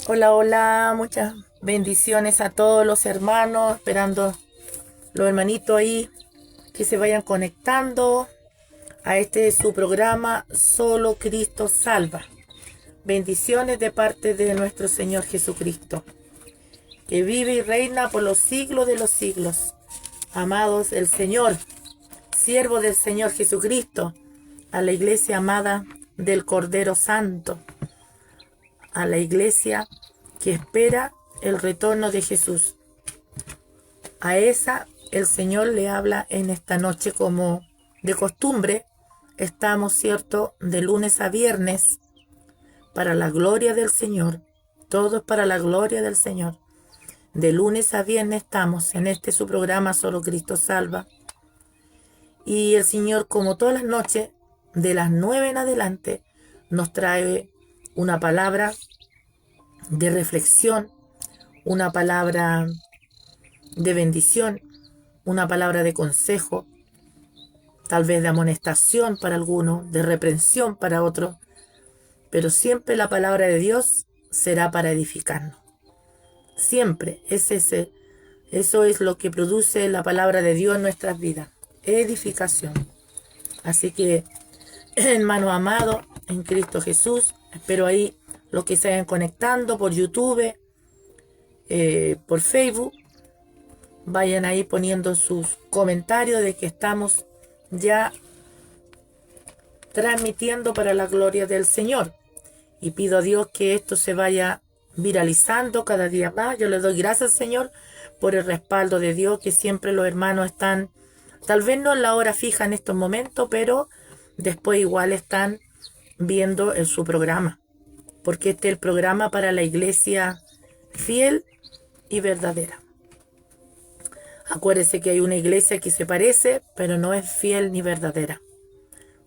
Hola, hola, muchas bendiciones a todos los hermanos, esperando los hermanitos ahí que se vayan conectando a este su programa Solo Cristo Salva. Bendiciones de parte de nuestro Señor Jesucristo, que vive y reina por los siglos de los siglos. Amados, el Señor, siervo del Señor Jesucristo, a la iglesia amada del Cordero Santo, a la iglesia que espera el retorno de Jesús. A esa el Señor le habla en esta noche como de costumbre. Estamos, cierto, de lunes a viernes para la gloria del Señor. Todo es para la gloria del Señor. De lunes a viernes estamos en este su programa Solo Cristo Salva. Y el Señor, como todas las noches, de las 9 en adelante, nos trae una palabra de reflexión, una palabra de bendición, una palabra de consejo, tal vez de amonestación para algunos, de reprensión para otros, pero siempre la palabra de Dios será para edificarnos. Siempre eso es lo que produce la palabra de Dios en nuestras vidas, edificación. Así que, hermanos amados, en Cristo Jesús, espero ahí los que se vayan conectando por YouTube, por Facebook, vayan ahí poniendo sus comentarios de que estamos ya transmitiendo para la gloria del Señor. Y pido a Dios que esto se vaya viralizando cada día más. Yo le doy gracias, Señor, por el respaldo de Dios, que siempre los hermanos están, tal vez no en la hora fija en estos momentos, pero después igual están viendo en su programa. Porque este es el programa para la iglesia fiel y verdadera. Acuérdese que hay una iglesia que se parece, pero no es fiel ni verdadera.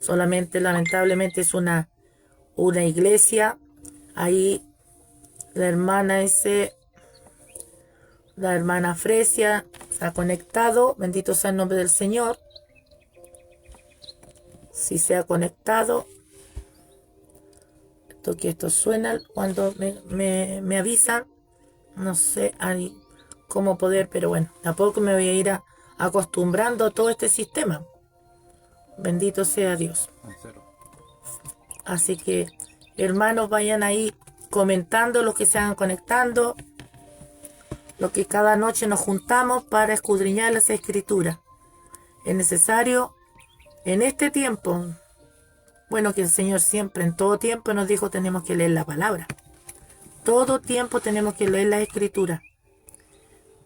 Solamente, lamentablemente, es una iglesia. Ahí la hermana Fresia se ha conectado. Bendito sea el nombre del Señor. Si se ha conectado. Esto suena cuando me avisan. No sé cómo poder, pero bueno, tampoco me voy a ir acostumbrando a todo este sistema. Bendito sea Dios. Así que, hermanos, vayan ahí comentando los que se van conectando, lo que cada noche nos juntamos para escudriñar las escrituras. Es necesario en este tiempo, bueno, que el Señor siempre, en todo tiempo nos dijo tenemos que leer la palabra. Todo tiempo tenemos que leer la escritura,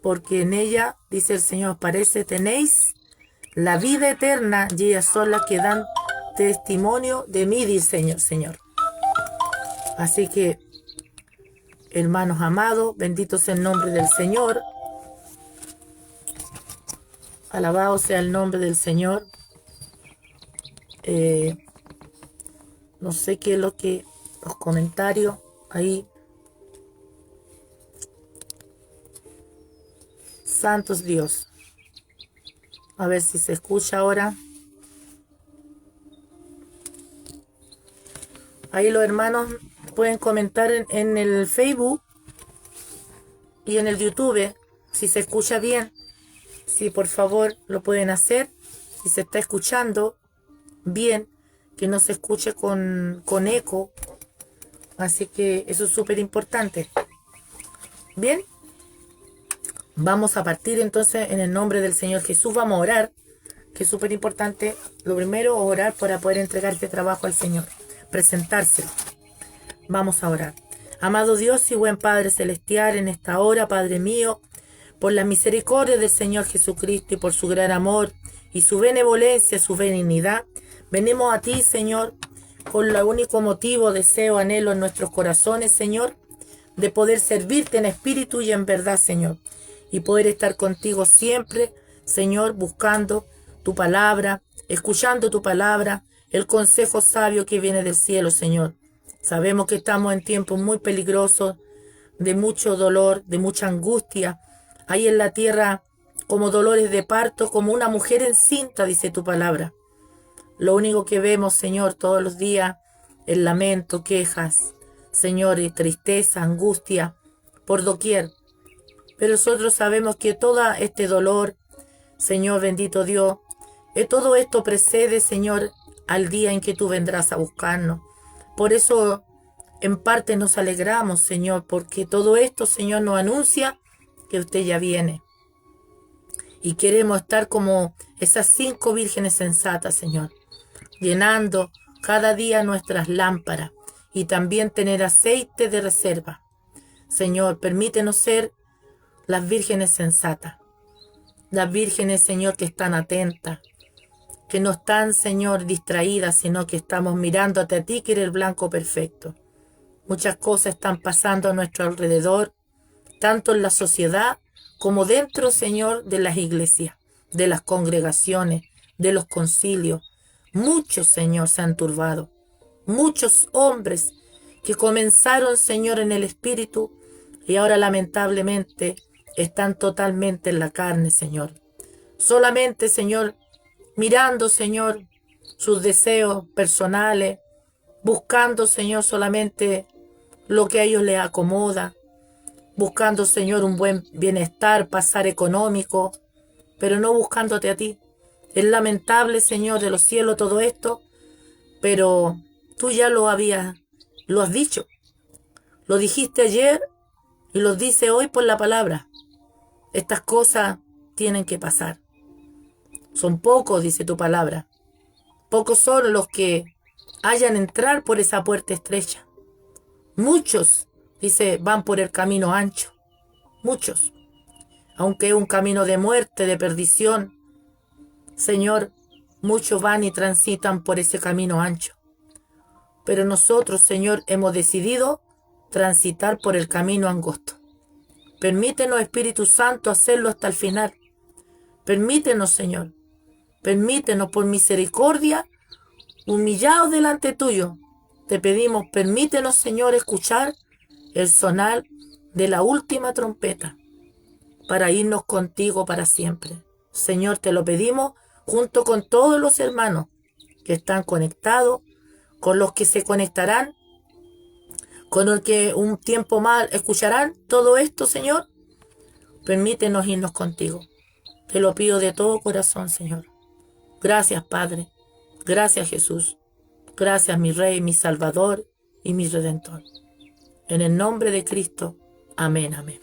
porque en ella, dice el Señor, parece tenéis la vida eterna y ellas son las que dan testimonio de mí, dice el Señor. Así que, hermanos amados, bendito sea el nombre del Señor. Alabado sea el nombre del Señor. No sé qué es lo que los comentarios ahí. Santos Dios. A ver si se escucha ahora. Ahí los hermanos pueden comentar en el Facebook y en el YouTube si se escucha bien. Si por favor lo pueden hacer. Si se está escuchando bien, que no se escuche con eco. Así que eso es súper importante. Bien. Vamos a partir entonces en el nombre del Señor Jesús. Vamos a orar, que es súper importante. Lo primero, orar para poder entregar este trabajo al Señor. Presentárselo. Vamos a orar. Amado Dios y buen Padre Celestial, en esta hora, Padre mío, por la misericordia del Señor Jesucristo y por su gran amor y su benevolencia, su benignidad, venimos a ti, Señor, con el único motivo, deseo, anhelo en nuestros corazones, Señor, de poder servirte en espíritu y en verdad, Señor, y poder estar contigo siempre, Señor, buscando tu palabra, escuchando tu palabra, el consejo sabio que viene del cielo, Señor. Sabemos que estamos en tiempos muy peligrosos, de mucho dolor, de mucha angustia. Hay en la tierra como dolores de parto, como una mujer encinta, dice tu palabra. Lo único que vemos, Señor, todos los días es lamento, quejas, Señor, y tristeza, angustia, por doquier. Pero nosotros sabemos que todo este dolor, Señor bendito Dios, todo esto precede, Señor, al día en que tú vendrás a buscarnos. Por eso, en parte nos alegramos, Señor, porque todo esto, Señor, nos anuncia que usted ya viene. Y queremos estar como esas 5 vírgenes sensatas, Señor, llenando cada día nuestras lámparas y también tener aceite de reserva. Señor, permítenos ser las vírgenes sensatas, las vírgenes, Señor, que están atentas, que no están, Señor, distraídas, sino que estamos mirándote a ti, que eres el blanco perfecto. Muchas cosas están pasando a nuestro alrededor, tanto en la sociedad como dentro, Señor, de las iglesias, de las congregaciones, de los concilios. Muchos, Señor, se han turbado. Muchos hombres que comenzaron, Señor, en el Espíritu y ahora lamentablemente están totalmente en la carne, Señor. Solamente, Señor, mirando, Señor, sus deseos personales, buscando, Señor, solamente lo que a ellos les acomoda, buscando, Señor, un buen bienestar, pasar económico, pero no buscándote a ti. Es lamentable, Señor, de los cielos todo esto, pero tú ya lo has dicho. Lo dijiste ayer y lo dice hoy por la palabra. Estas cosas tienen que pasar. Son pocos, dice tu palabra. Pocos son los que hayan entrar por esa puerta estrecha. Muchos, dice, van por el camino ancho. Muchos. Aunque es un camino de muerte, de perdición, Señor, muchos van y transitan por ese camino ancho. Pero nosotros, Señor, hemos decidido transitar por el camino angosto. Permítenos, Espíritu Santo, hacerlo hasta el final. Permítenos, Señor. Permítenos, por misericordia, humillados delante tuyo. Te pedimos, permítenos, Señor, escuchar el sonar de la última trompeta para irnos contigo para siempre. Señor, te lo pedimos junto con todos los hermanos que están conectados, con los que se conectarán, con los que un tiempo más escucharán todo esto, Señor. Permítenos irnos contigo. Te lo pido de todo corazón, Señor. Gracias, Padre. Gracias, Jesús. Gracias, mi Rey, mi Salvador y mi Redentor. En el nombre de Cristo. Amén, amén.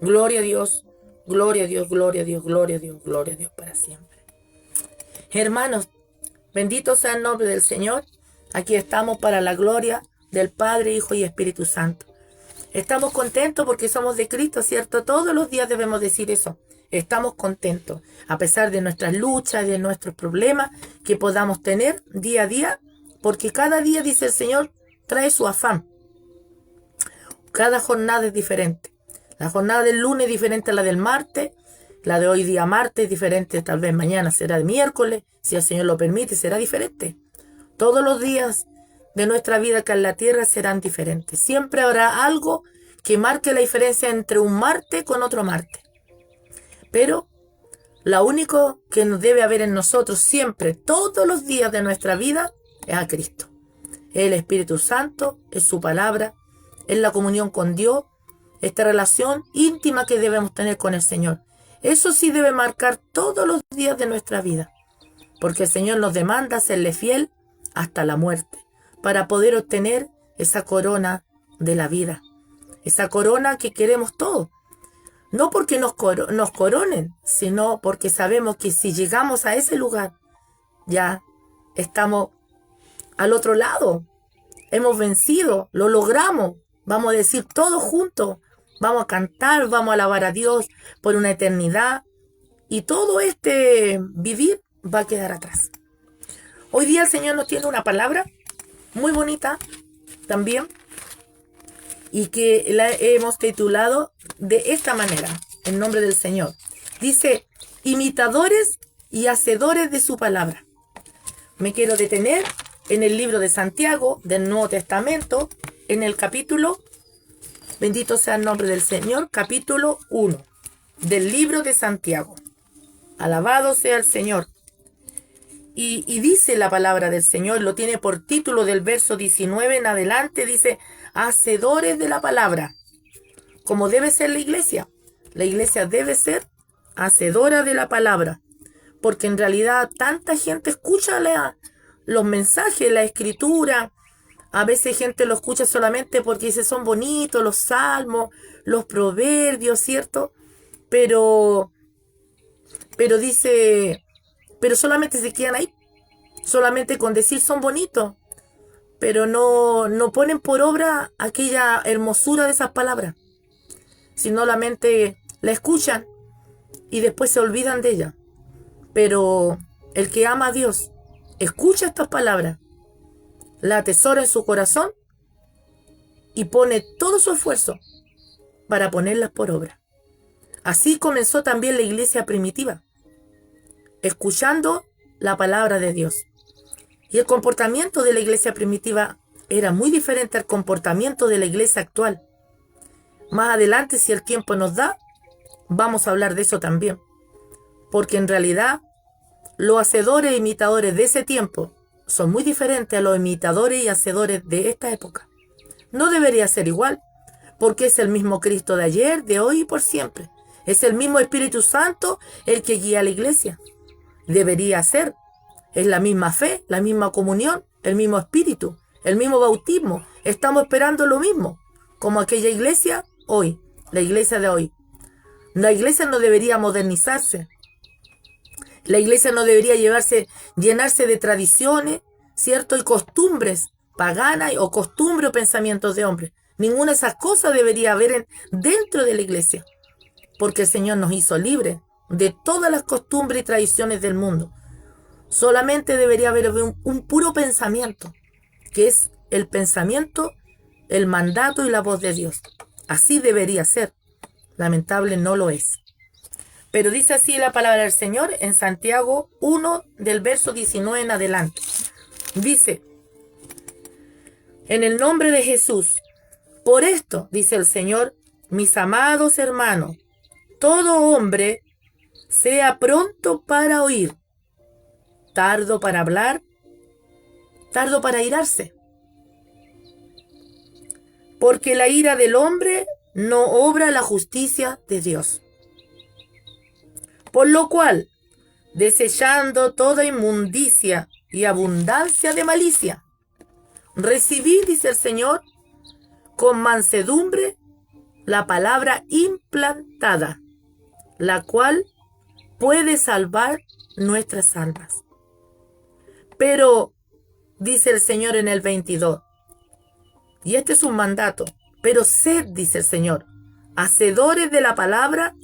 Gloria a Dios, gloria a Dios, gloria a Dios, gloria a Dios, gloria a Dios para siempre. Hermanos, bendito sea el nombre del Señor. Aquí estamos para la gloria del Padre, Hijo y Espíritu Santo. Estamos contentos porque somos de Cristo, ¿cierto? Todos los días debemos decir eso. Estamos contentos, a pesar de nuestras luchas, de nuestros problemas que podamos tener día a día, porque cada día, dice el Señor, trae su afán. Cada jornada es diferente. La jornada del lunes es diferente a la del martes, la de hoy día martes es diferente, tal vez mañana será el miércoles, si el Señor lo permite, será diferente. Todos los días de nuestra vida acá en la tierra serán diferentes. Siempre habrá algo que marque la diferencia entre un martes con otro martes. Pero lo único que nos debe haber en nosotros siempre, todos los días de nuestra vida, es a Cristo. Es el Espíritu Santo, es su palabra, es la comunión con Dios, esta relación íntima que debemos tener con el Señor. Eso sí debe marcar todos los días de nuestra vida, porque el Señor nos demanda serle fiel hasta la muerte, para poder obtener esa corona de la vida, esa corona que queremos todos. No porque nos coronen, sino porque sabemos que si llegamos a ese lugar, ya estamos al otro lado. Hemos vencido, lo logramos. Vamos a decir todos juntos, vamos a cantar, vamos a alabar a Dios por una eternidad. Y todo este vivir va a quedar atrás. Hoy día el Señor nos tiene una palabra muy bonita también, y que la hemos titulado de esta manera, en nombre del Señor. Dice, imitadores y hacedores de su palabra. Me quiero detener en el libro de Santiago, del Nuevo Testamento, en el capítulo, bendito sea el nombre del Señor, capítulo 1, del libro de Santiago. Alabado sea el Señor. Y dice la palabra del Señor, lo tiene por título del verso 19 en adelante, dice, hacedores de la palabra, como debe ser la iglesia. La iglesia debe ser hacedora de la palabra, porque en realidad tanta gente escucha los mensajes, la escritura. A veces gente lo escucha solamente porque dice son bonitos los salmos, los proverbios, ¿cierto? Pero dice, pero solamente se quedan ahí, solamente con decir son bonitos, pero no ponen por obra aquella hermosura de esas palabras, sino solamente la escuchan y después se olvidan de ella. Pero el que ama a Dios, escucha estas palabras, la atesora en su corazón y pone todo su esfuerzo para ponerlas por obra. Así comenzó también la iglesia primitiva, escuchando la palabra de Dios. Y el comportamiento de la iglesia primitiva era muy diferente al comportamiento de la iglesia actual. Más adelante, si el tiempo nos da, vamos a hablar de eso también. Porque en realidad, los hacedores e imitadores de ese tiempo son muy diferentes a los imitadores y hacedores de esta época. No debería ser igual, porque es el mismo Cristo de ayer, de hoy y por siempre. Es el mismo Espíritu Santo el que guía a la iglesia. Debería ser. Es la misma fe, la misma comunión, el mismo Espíritu, el mismo bautismo. Estamos esperando lo mismo, como aquella iglesia hoy, la iglesia de hoy. La iglesia no debería modernizarse. La iglesia no debería llenarse de tradiciones, ¿cierto? Y costumbres paganas o costumbres o pensamientos de hombres. Ninguna de esas cosas debería haber dentro de la iglesia. Porque el Señor nos hizo libres de todas las costumbres y tradiciones del mundo. Solamente debería haber un puro pensamiento, que es el pensamiento, el mandato y la voz de Dios. Así debería ser. Lamentable no lo es. Pero dice así la palabra del Señor en Santiago 1 del verso 19 en adelante. Dice, en el nombre de Jesús, por esto, dice el Señor, mis amados hermanos, todo hombre sea pronto para oír, tardo para hablar, tardo para airarse. Porque la ira del hombre no obra la justicia de Dios. Por lo cual, desechando toda inmundicia y abundancia de malicia, recibid, dice el Señor, con mansedumbre la palabra implantada, la cual puede salvar nuestras almas. Pero, dice el Señor en el 22, y este es un mandato, pero sed, dice el Señor, hacedores de la palabra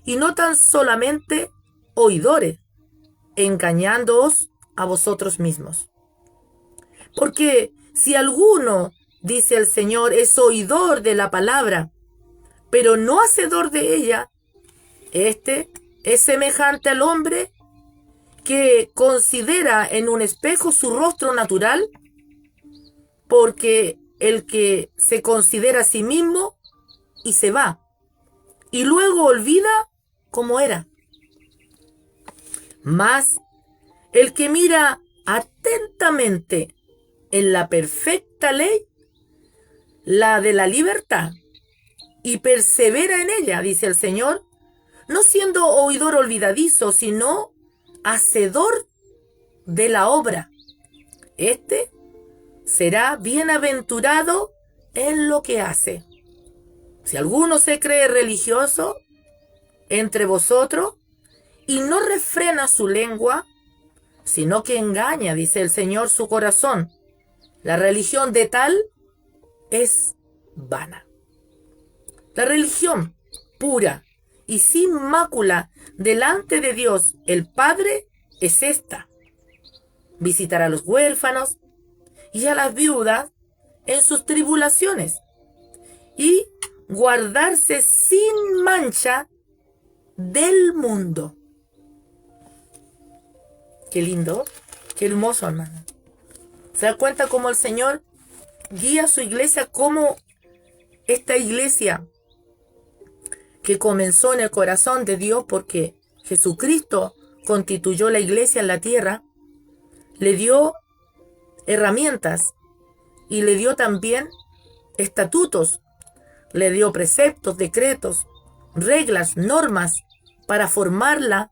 y no tan solamente oidores, engañándoos a vosotros mismos. Porque si alguno, dice el Señor, es oidor de la palabra, pero no hacedor de ella, este es semejante al hombre que considera en un espejo su rostro natural, porque el que se considera a sí mismo y se va, y luego olvida cómo era. Mas el que mira atentamente en la perfecta ley, la de la libertad, y persevera en ella, dice el Señor, no siendo oidor olvidadizo, sino hacedor de la obra. Este será bienaventurado en lo que hace. Si alguno se cree religioso entre vosotros y no refrena su lengua, sino que engaña, dice el Señor, su corazón, la religión de tal es vana. La religión pura y sin mácula delante de Dios el Padre es esta: visitar a los huérfanos y a las viudas en sus tribulaciones y guardarse sin mancha del mundo. Qué lindo, qué hermoso, hermano. ¿Se da cuenta cómo el Señor guía a su iglesia? Cómo esta iglesia que comenzó en el corazón de Dios, porque Jesucristo constituyó la iglesia en la tierra, le dio herramientas y le dio también estatutos, le dio preceptos, decretos, reglas, normas para formarla,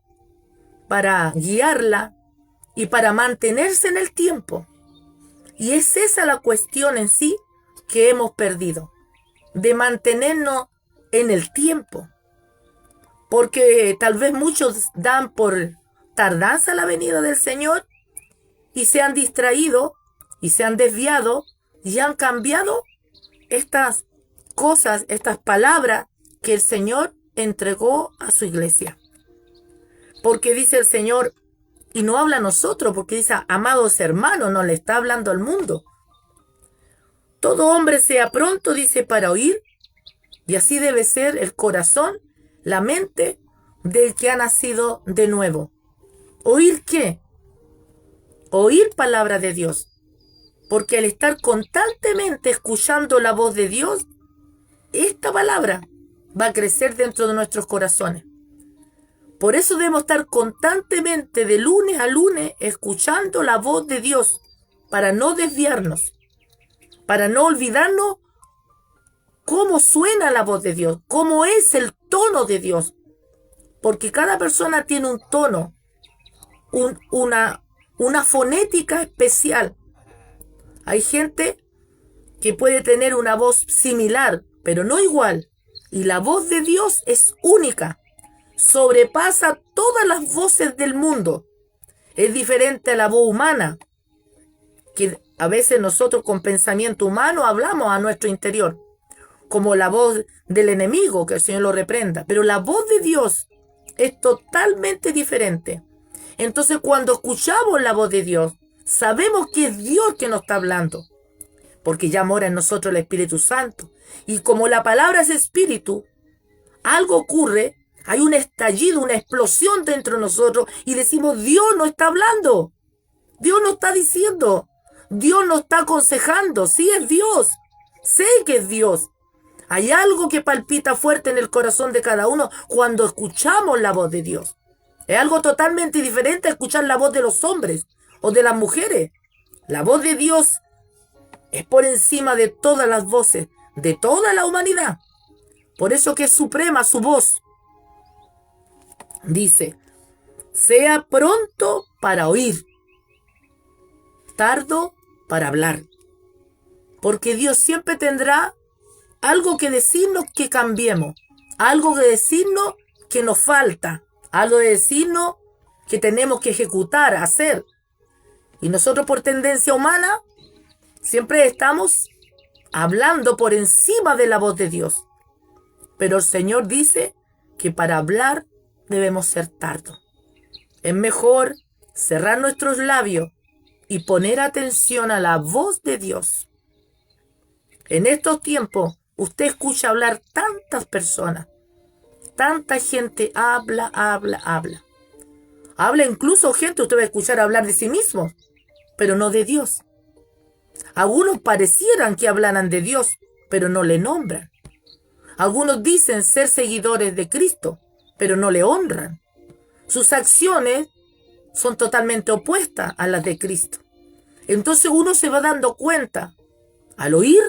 para guiarla y para mantenerse en el tiempo. Y es esa la cuestión en sí que hemos perdido, de mantenernos en el tiempo. Porque tal vez muchos dan por tardanza la venida del Señor y se han distraído y se han desviado y han cambiado estas cosas, estas palabras que el Señor entregó a su iglesia. Porque dice el Señor, y no habla a nosotros, porque dice, amados hermanos, no le está hablando al mundo. Todo hombre sea pronto, dice, para oír, y así debe ser el corazón, la mente del que ha nacido de nuevo. ¿Oír qué? Oír palabra de Dios. Porque al estar constantemente escuchando la voz de Dios, esta palabra va a crecer dentro de nuestros corazones. Por eso debemos estar constantemente de lunes a lunes escuchando la voz de Dios para no desviarnos, para no olvidarnos cómo suena la voz de Dios, cómo es el tono de Dios. Porque cada persona tiene un tono, una fonética especial. Hay gente que puede tener una voz similar, pero no igual. Y la voz de Dios es única. Sobrepasa todas las voces del mundo. Es diferente a la voz humana, que a veces nosotros con pensamiento humano hablamos a nuestro interior, como la voz del enemigo, que el Señor lo reprenda. Pero la voz de Dios es totalmente diferente. Entonces, cuando escuchamos la voz de Dios, sabemos que es Dios que nos está hablando, porque ya mora en nosotros el Espíritu Santo. Y como la palabra es espíritu, algo ocurre, hay un estallido, una explosión dentro de nosotros y decimos, Dios nos está hablando, Dios nos está diciendo, Dios nos está aconsejando. Sí, es Dios, sé que es Dios. Hay algo que palpita fuerte en el corazón de cada uno cuando escuchamos la voz de Dios. Es algo totalmente diferente a escuchar la voz de los hombres o de las mujeres. La voz de Dios es por encima de todas las voces, de toda la humanidad. Por eso que es suprema su voz. Dice, sea pronto para oír, tardo para hablar. Porque Dios siempre tendrá algo que decirnos que cambiemos, algo que decirnos que nos falta, algo de decirnos que tenemos que ejecutar, hacer. Y nosotros por tendencia humana siempre estamos hablando por encima de la voz de Dios. Pero el Señor dice que para hablar debemos ser tardos. Es mejor cerrar nuestros labios y poner atención a la voz de Dios. En estos tiempos, usted escucha hablar tantas personas. Tanta gente habla. Habla incluso gente, usted va a escuchar hablar de sí mismo, pero no de Dios. Algunos parecieran que hablaran de Dios, pero no le nombran. Algunos dicen ser seguidores de Cristo, pero no le honran. Sus acciones son totalmente opuestas a las de Cristo. Entonces uno se va dando cuenta, al oír,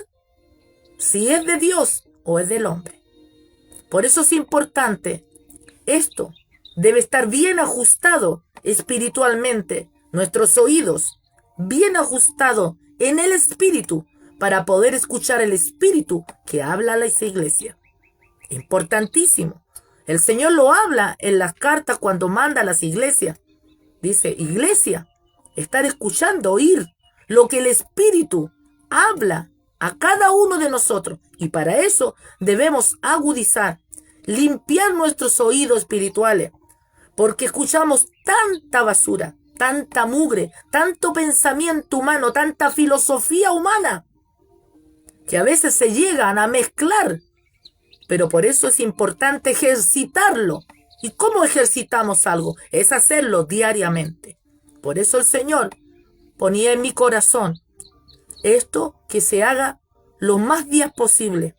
si es de Dios o es del hombre. Por eso es importante, esto debe estar bien ajustado espiritualmente, nuestros oídos, bien ajustados en el espíritu, para poder escuchar el espíritu que habla a la iglesia. Importantísimo. El Señor lo habla en las cartas cuando manda a las iglesias. Dice, iglesia, estar escuchando, oír lo que el espíritu habla a cada uno de nosotros. Y para eso debemos agudizar, limpiar nuestros oídos espirituales, porque escuchamos tanta basura, tanta mugre, tanto pensamiento humano, tanta filosofía humana, que a veces se llegan a mezclar. Pero por eso es importante ejercitarlo. ¿Y cómo ejercitamos algo? Es hacerlo diariamente. Por eso el Señor ponía en mi corazón esto, que se haga los más días posible.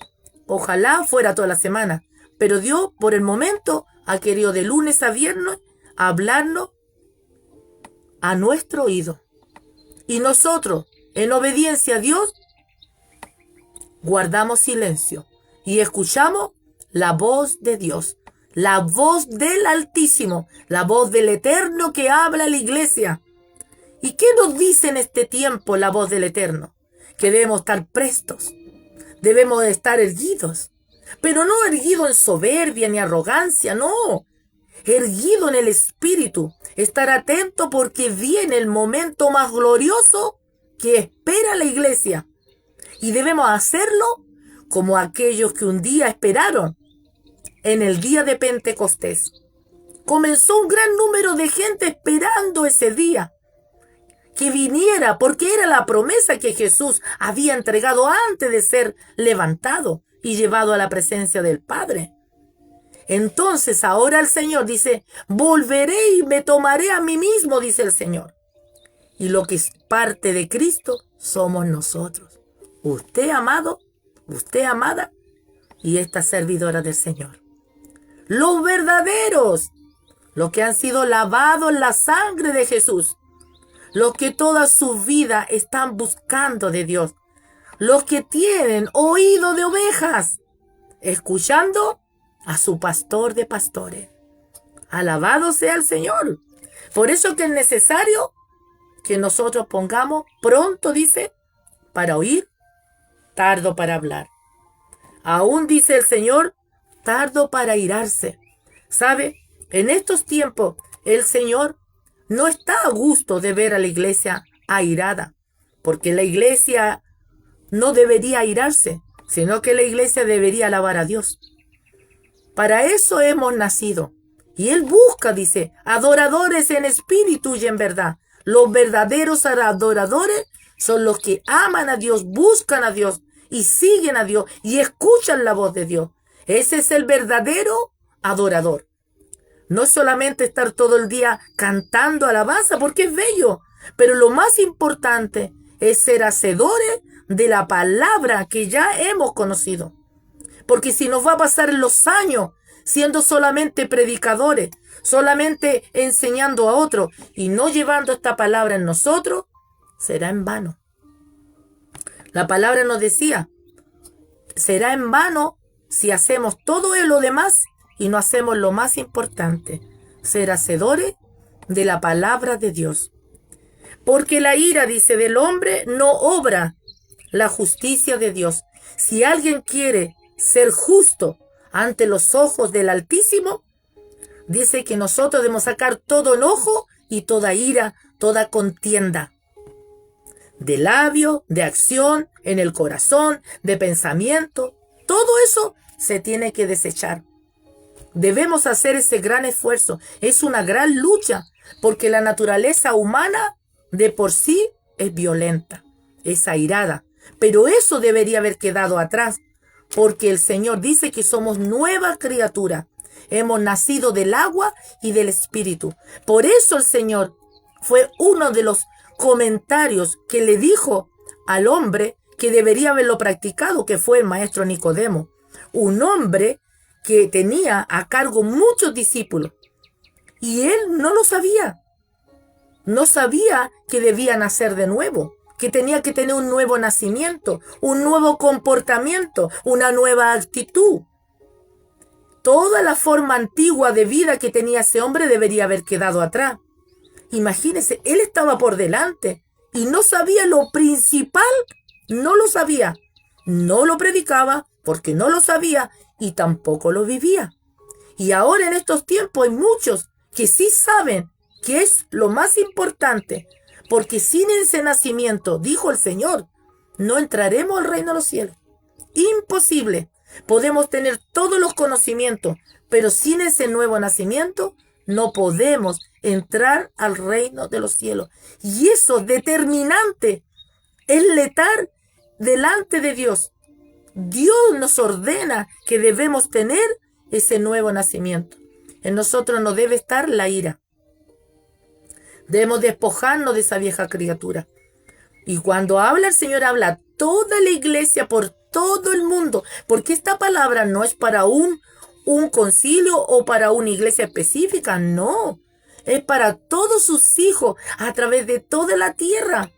Ojalá fuera toda la semana, pero Dios por el momento ha querido de lunes a viernes hablarnos a nuestro oído. Y nosotros, en obediencia a Dios, guardamos silencio y escuchamos la voz de Dios, la voz del Altísimo, la voz del Eterno que habla a la iglesia. ¿Y qué nos dice en este tiempo la voz del Eterno? Que debemos estar prestos, debemos estar erguidos, pero no erguido en soberbia ni arrogancia, no, erguido en el espíritu, estar atento porque viene el momento más glorioso que espera la iglesia. Y debemos hacerlo como aquellos que un día esperaron en el día de Pentecostés. Comenzó un gran número de gente esperando ese día que viniera, porque era la promesa que Jesús había entregado antes de ser levantado y llevado a la presencia del Padre. Entonces ahora el Señor dice, volveré y me tomaré a mí mismo, dice el Señor. Y lo que es parte de Cristo somos nosotros. Usted, amado, usted, amada, y esta servidora del Señor. Los verdaderos, los que han sido lavados en la sangre de Jesús, los que toda su vida están buscando de Dios, los que tienen oído de ovejas, escuchando a su pastor de pastores. Alabado sea el Señor. Por eso que es necesario que nosotros pongamos pronto, dice, para oír, tardo para hablar. Aún dice el Señor, tardo para airarse. ¿Sabe? En estos tiempos el Señor no está a gusto de ver a la iglesia airada, porque la iglesia no debería airarse, sino que la iglesia debería alabar a Dios. Para eso hemos nacido. Y Él busca, dice, adoradores en espíritu y en verdad. Los verdaderos adoradores son los que aman a Dios, buscan a Dios y siguen a Dios y escuchan la voz de Dios. Ese es el verdadero adorador. No solamente estar todo el día cantando alabanza, porque es bello, pero lo más importante es ser hacedores de la palabra que ya hemos conocido. Porque si nos va a pasar los años siendo solamente predicadores, solamente enseñando a otros y no llevando esta palabra en nosotros, será en vano. La palabra nos decía, será en vano si hacemos todo lo demás y no hacemos lo más importante, ser hacedores de la palabra de Dios. Porque la ira, dice, del hombre no obra la justicia de Dios. Si alguien quiere ser justo ante los ojos del Altísimo, dice que nosotros debemos sacar todo enojo y toda ira, toda contienda. De labio, de acción, en el corazón, de pensamiento, todo eso se tiene que desechar. Debemos hacer ese gran esfuerzo. Es una gran lucha, porque la naturaleza humana de por sí es violenta, es airada. Pero eso debería haber quedado atrás, porque el Señor dice que somos nueva criatura. Hemos nacido del agua y del Espíritu. Por eso el Señor fue uno de los comentarios que le dijo al hombre que debería haberlo practicado, que fue el maestro Nicodemo. Un hombre que tenía a cargo muchos discípulos. Y él no lo sabía. No sabía que debía nacer de nuevo, que tenía que tener un nuevo nacimiento, un nuevo comportamiento, una nueva actitud. Toda la forma antigua de vida que tenía ese hombre debería haber quedado atrás. Imagínense, él estaba por delante y no sabía lo principal, no lo sabía. No lo predicaba porque no lo sabía y tampoco lo vivía. Y ahora en estos tiempos hay muchos que sí saben que es lo más importante, porque sin ese nacimiento, dijo el Señor, no entraremos al reino de los cielos. Imposible. Podemos tener todos los conocimientos, pero sin ese nuevo nacimiento no podemos entrar al reino de los cielos. Y eso determinante es letar delante de Dios. Dios nos ordena que debemos tener ese nuevo nacimiento. En nosotros no debe estar la ira. Debemos despojarnos de esa vieja criatura. Y cuando habla el Señor, habla a toda la iglesia por todo el mundo. Porque esta palabra no es para un concilio o para una iglesia específica. No. Es para todos sus hijos a través de toda la tierra.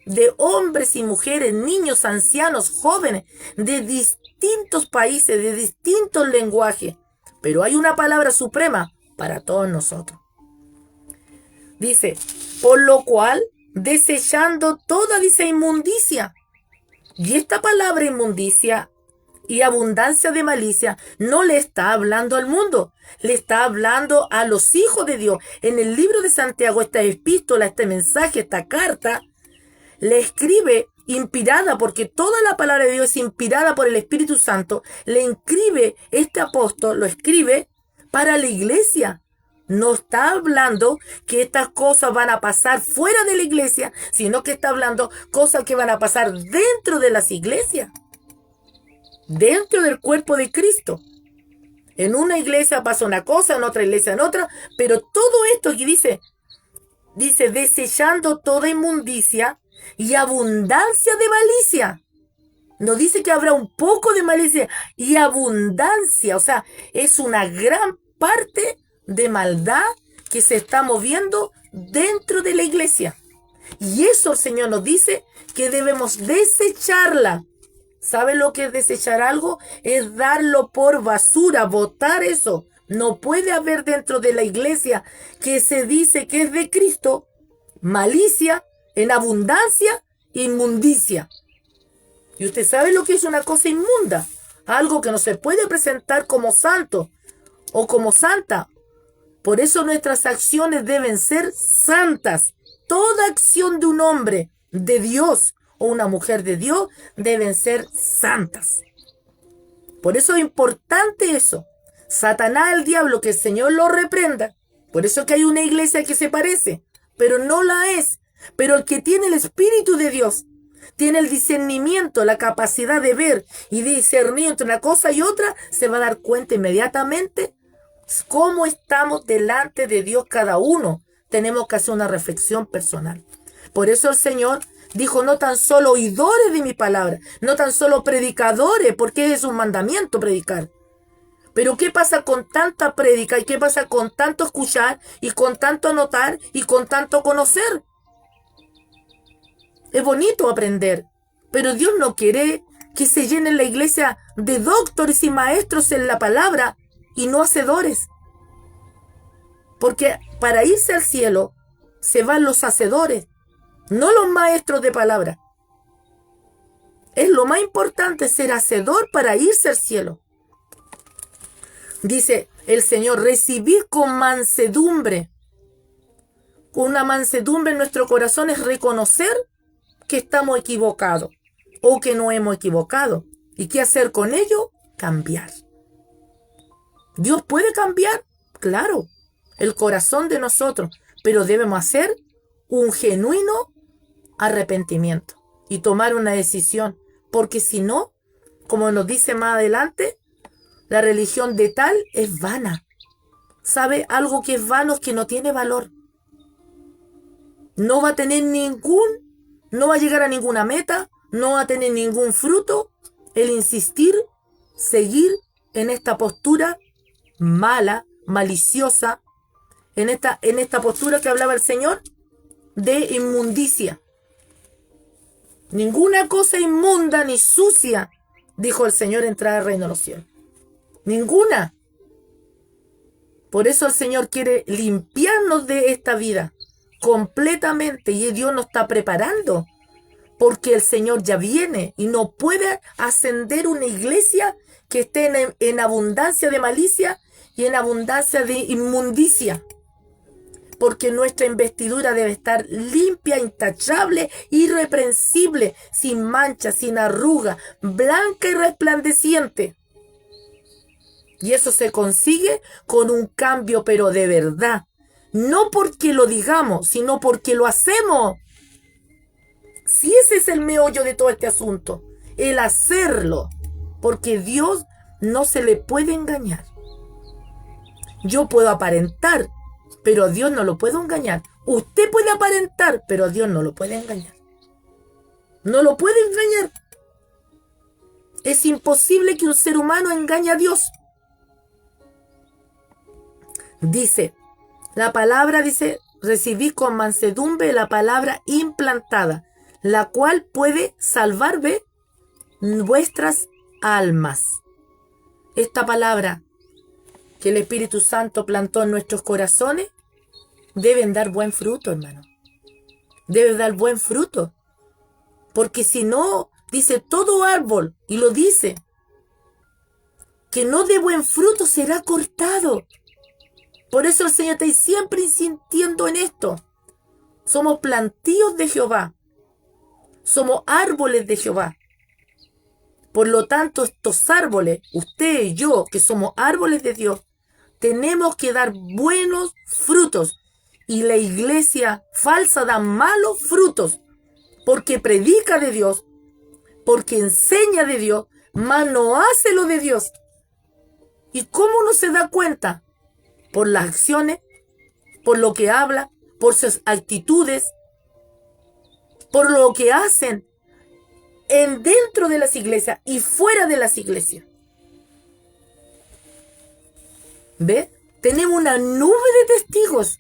de hombres y mujeres, niños, ancianos, jóvenes, de distintos países, de distintos lenguajes. Pero hay una palabra suprema para todos nosotros. Dice, por lo cual, desechando toda, dice, inmundicia. Y esta palabra inmundicia y abundancia de malicia no le está hablando al mundo, le está hablando a los hijos de Dios. En el libro de Santiago, esta epístola, este mensaje, esta carta, le escribe inspirada, porque toda la palabra de Dios es inspirada por el Espíritu Santo. Le escribe este apóstol, lo escribe para la iglesia. No está hablando que estas cosas van a pasar fuera de la iglesia, sino que está hablando cosas que van a pasar dentro de las iglesias, dentro del cuerpo de Cristo. En una iglesia pasa una cosa, en otra iglesia en otra, pero todo esto que dice, desechando toda inmundicia y abundancia de malicia. No dice que habrá un poco de malicia y abundancia, o sea, es una gran parte de maldad que se está moviendo dentro de la iglesia. Y eso el Señor nos dice que debemos desecharla. ¿Sabe lo que es desechar algo? Es darlo por basura, botar eso. No puede haber dentro de la iglesia que se dice que es de Cristo malicia en abundancia, inmundicia. Y usted sabe lo que es una cosa inmunda. Algo que no se puede presentar como santo o como santa. Por eso nuestras acciones deben ser santas. Toda acción de un hombre de Dios o una mujer de Dios deben ser santas. Por eso es importante eso. Satanás, el diablo, que el Señor lo reprenda. Por eso que hay una iglesia que se parece, pero no la es. Pero el que tiene el Espíritu de Dios, tiene el discernimiento, la capacidad de ver y discernir entre una cosa y otra, se va a dar cuenta inmediatamente cómo estamos delante de Dios cada uno. Tenemos que hacer una reflexión personal. Por eso el Señor dijo, no tan solo oidores de mi palabra, no tan solo predicadores, porque es un mandamiento predicar. Pero ¿qué pasa con tanta prédica y qué pasa con tanto escuchar y con tanto anotar y con tanto conocer? Es bonito aprender, pero Dios no quiere que se llene la iglesia de doctores y maestros en la palabra y no hacedores. Porque para irse al cielo se van los hacedores, no los maestros de palabra. Es lo más importante ser hacedor para irse al cielo. Dice el Señor, recibir con mansedumbre. Una mansedumbre en nuestro corazón es reconocer que estamos equivocados o que no hemos equivocado. ¿Y qué hacer con ello? Cambiar. ¿Dios puede cambiar? Claro, el corazón de nosotros, pero debemos hacer un genuino arrepentimiento y tomar una decisión, porque si no, como nos dice más adelante, la religión de tal es vana. ¿Sabe? Algo que es vano es que no tiene valor. No va a tener no va a llegar a ninguna meta, no va a tener ningún fruto el insistir, seguir en esta postura mala, maliciosa, en esta postura que hablaba el Señor de inmundicia. Ninguna cosa inmunda ni sucia, dijo el Señor, entrar al reino de los cielos. Ninguna. Por eso el Señor quiere limpiarnos de esta vida completamente y Dios nos está preparando porque el Señor ya viene y no puede ascender una iglesia que esté en abundancia de malicia y en abundancia de inmundicia. Porque nuestra investidura debe estar limpia, intachable, irreprensible, sin mancha, sin arruga, blanca y resplandeciente. Y eso se consigue con un cambio, pero de verdad. No porque lo digamos, sino porque lo hacemos. Si ese es el meollo de todo este asunto, el hacerlo. Porque Dios no se le puede engañar. Yo puedo aparentar, pero a Dios no lo puedo engañar. Usted puede aparentar, pero a Dios no lo puede engañar. No lo puede engañar. Es imposible que un ser humano engañe a Dios. Dice, la palabra dice, recibí con mansedumbre la palabra implantada, la cual puede salvar vuestras almas. Esta palabra que el Espíritu Santo plantó en nuestros corazones deben dar buen fruto, hermano. Debe dar buen fruto. Porque si no, dice todo árbol, y lo dice, que no dé buen fruto será cortado. Por eso el Señor está siempre insistiendo en esto. Somos plantíos de Jehová. Somos árboles de Jehová. Por lo tanto, estos árboles, usted y yo, que somos árboles de Dios, tenemos que dar buenos frutos. Y la iglesia falsa da malos frutos, porque predica de Dios, porque enseña de Dios, mas no hace lo de Dios. ¿Y cómo uno se da cuenta? Por las acciones, por lo que habla, por sus actitudes, por lo que hacen dentro de las iglesias y fuera de las iglesias. ¿Ve? Tenemos una nube de testigos.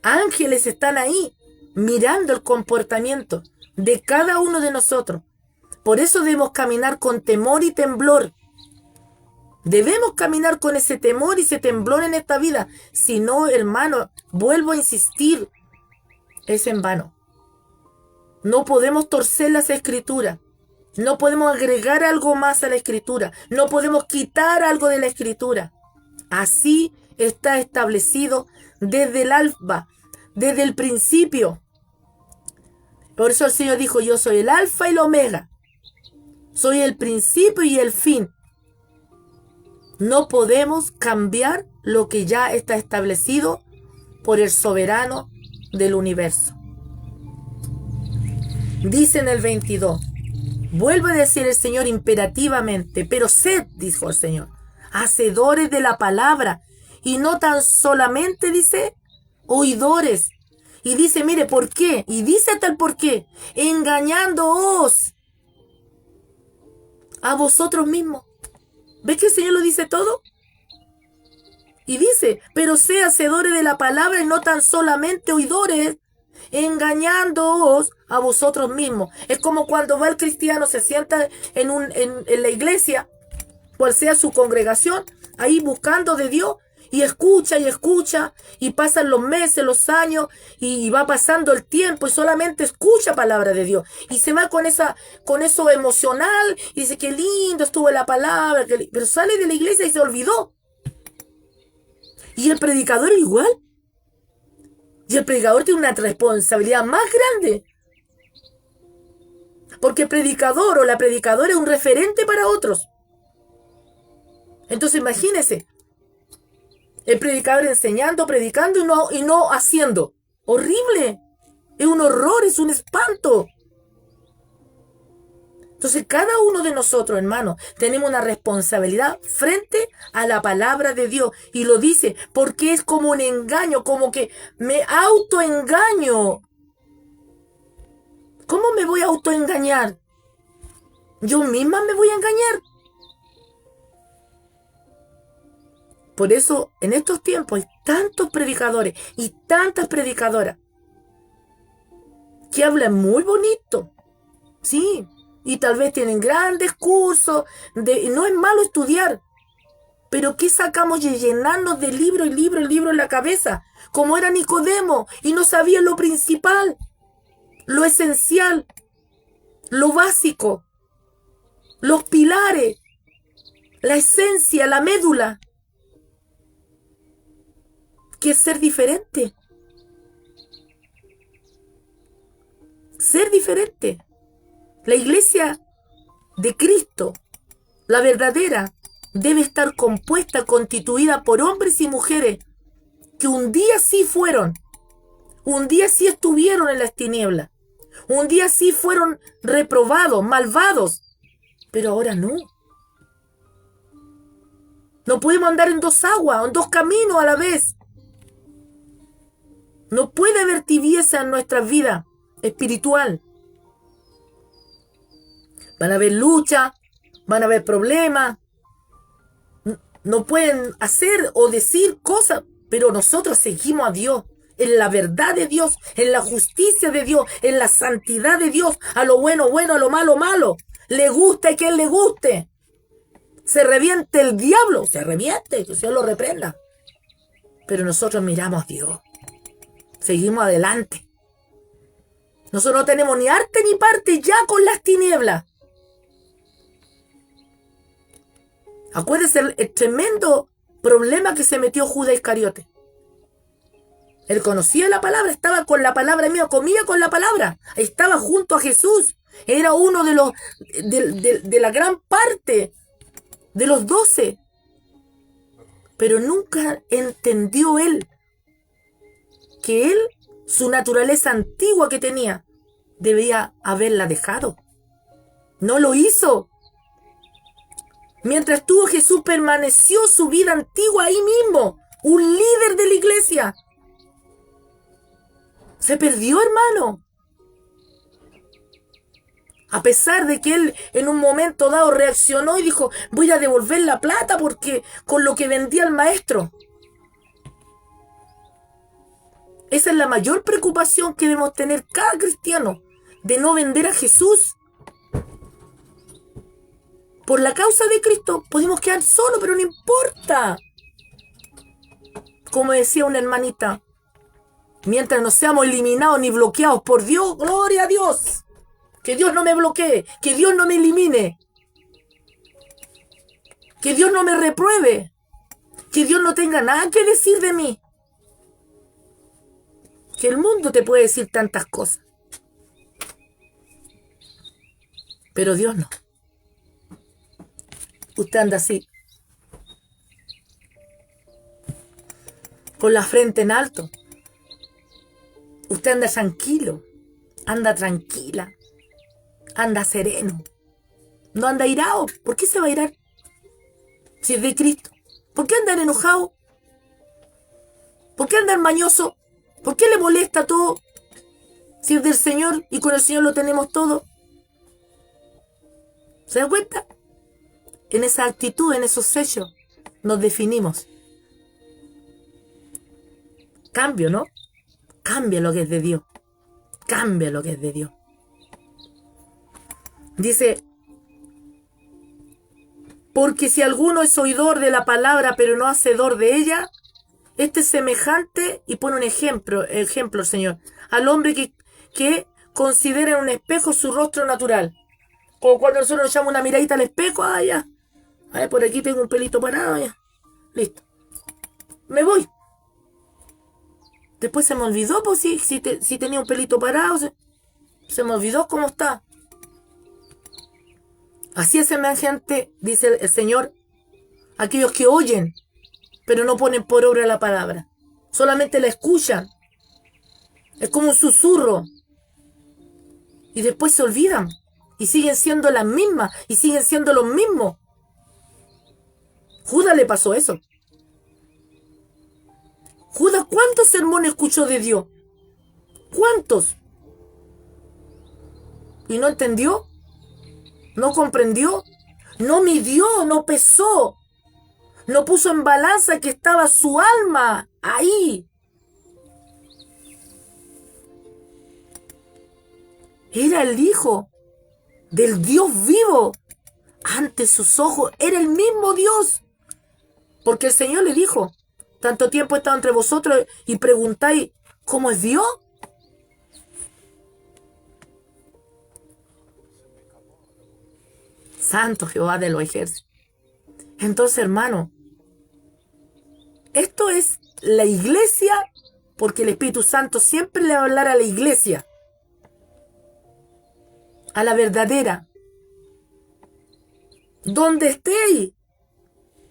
Ángeles están ahí mirando el comportamiento de cada uno de nosotros. Por eso debemos caminar con temor y temblor. Debemos caminar con ese temor y ese temblor en esta vida. Si no, hermano, vuelvo a insistir, es en vano. No podemos torcer las escrituras. No podemos agregar algo más a la escritura. No podemos quitar algo de la escritura. Así está establecido desde el alfa, desde el principio. Por eso el Señor dijo, yo soy el alfa y el omega. Soy el principio y el fin. No podemos cambiar lo que ya está establecido por el soberano del universo. Dice en el 22, vuelve a decir el Señor imperativamente, pero sed, dijo el Señor, hacedores de la palabra, y no tan solamente, dice, oidores. Y dice, mire, ¿por qué? Y dice tal por qué, engañándoos a vosotros mismos. ¿Ves que el Señor lo dice todo? Y dice, pero sé hacedores de la palabra y no tan solamente oidores, engañándoos a vosotros mismos. Es como cuando va el cristiano, se sienta en la iglesia, cual sea su congregación, ahí buscando de Dios, y escucha, y pasan los meses, los años, y va pasando el tiempo, y solamente escucha palabra de Dios, y se va con eso emocional, y dice, qué lindo estuvo la palabra, pero sale de la iglesia y se olvidó. Y el predicador igual. Y el predicador tiene una responsabilidad más grande. Porque el predicador o la predicadora es un referente para otros. Entonces imagínese, el predicador enseñando, predicando y no haciendo. Horrible. Es un horror, es un espanto. Entonces cada uno de nosotros, hermanos, tenemos una responsabilidad frente a la palabra de Dios. Y lo dice porque es como un engaño, como que me autoengaño. ¿Cómo me voy a autoengañar? Yo misma me voy a engañar. Por eso, en estos tiempos hay tantos predicadores y tantas predicadoras que hablan muy bonito. Sí, y tal vez tienen grandes cursos. No es malo estudiar. Pero ¿qué sacamos de llenarnos de libro en la cabeza? Como era Nicodemo y no sabía lo principal, lo esencial, lo básico, los pilares, la esencia, la médula. Que es ser diferente. Ser diferente. La iglesia de Cristo, la verdadera, debe estar compuesta, constituida por hombres y mujeres que un día sí fueron, un día sí estuvieron en las tinieblas, un día sí fueron reprobados, malvados, pero ahora no. No podemos andar en dos aguas, en dos caminos a la vez. No puede haber tibieza en nuestra vida espiritual. Van a haber luchas, van a haber problemas. No pueden hacer o decir cosas, pero nosotros seguimos a Dios en la verdad de Dios, en la justicia de Dios, en la santidad de Dios, a lo bueno, bueno, a lo malo, malo. Le guste que él le guste. Se reviente el diablo, se reviente, que el Señor lo reprenda. Pero nosotros miramos a Dios. Seguimos adelante. Nosotros no tenemos ni arte ni parte ya con las tinieblas. Acuérdense el tremendo problema que se metió Judas Iscariote. Él conocía la palabra, estaba con la palabra mía, comía con la palabra, estaba junto a Jesús. Era uno de los de la gran parte de los 12. Pero nunca entendió él que él, su naturaleza antigua que tenía, debía haberla dejado. No lo hizo. Mientras estuvo Jesús, permaneció su vida antigua ahí mismo. Un líder de la iglesia. Se perdió, hermano. A pesar de que él en un momento dado reaccionó y dijo, voy a devolver la plata porque con lo que vendía el maestro. Esa es la mayor preocupación que debemos tener cada cristiano, de no vender a Jesús. Por la causa de Cristo podemos quedar solos, pero no importa. Como decía una hermanita, mientras no seamos eliminados ni bloqueados por Dios, gloria a Dios. Que Dios no me bloquee, que Dios no me elimine, que Dios no me repruebe, que Dios no tenga nada que decir de mí. Que el mundo te puede decir tantas cosas, pero Dios no. Usted anda así, con la frente en alto. Usted anda tranquilo, anda tranquila, anda sereno. No anda irado. ¿Por qué se va a irar? Si es de Cristo. ¿Por qué andar enojado? ¿Por qué andar mañoso? ¿Por qué le molesta todo? Si es del Señor y con el Señor lo tenemos todo. ¿Se da cuenta? En esa actitud, en esos sellos, nos definimos. Cambio, ¿no? Cambia lo que es de Dios. Cambia lo que es de Dios. Dice, porque si alguno es oidor de la palabra, pero no hacedor de ella, este es semejante, y pone un ejemplo el Señor, al hombre que considera en un espejo su rostro natural. Como cuando nosotros nos echamos una miradita al espejo, ya. Por aquí tengo un pelito parado, ya. Listo. Me voy. Después se me olvidó, pues si tenía un pelito parado, se me olvidó cómo está. Así es semejante, dice el Señor, aquellos que oyen, pero no ponen por obra la palabra. Solamente la escuchan. Es como un susurro. Y después se olvidan. Y siguen siendo las mismas. Y siguen siendo los mismos. Judas le pasó eso. Judas, ¿cuántos sermones escuchó de Dios? ¿Cuántos? ¿Y no entendió? ¿No comprendió? No midió, no pesó. No puso en balanza que estaba su alma ahí. Era el Hijo del Dios vivo. Ante sus ojos era el mismo Dios. Porque el Señor le dijo, tanto tiempo he estado entre vosotros y preguntáis, ¿cómo es Dios? Santo Jehová de los ejércitos. Entonces, hermano, esto es la iglesia, porque el Espíritu Santo siempre le va a hablar a la iglesia, a la verdadera. Donde estéis,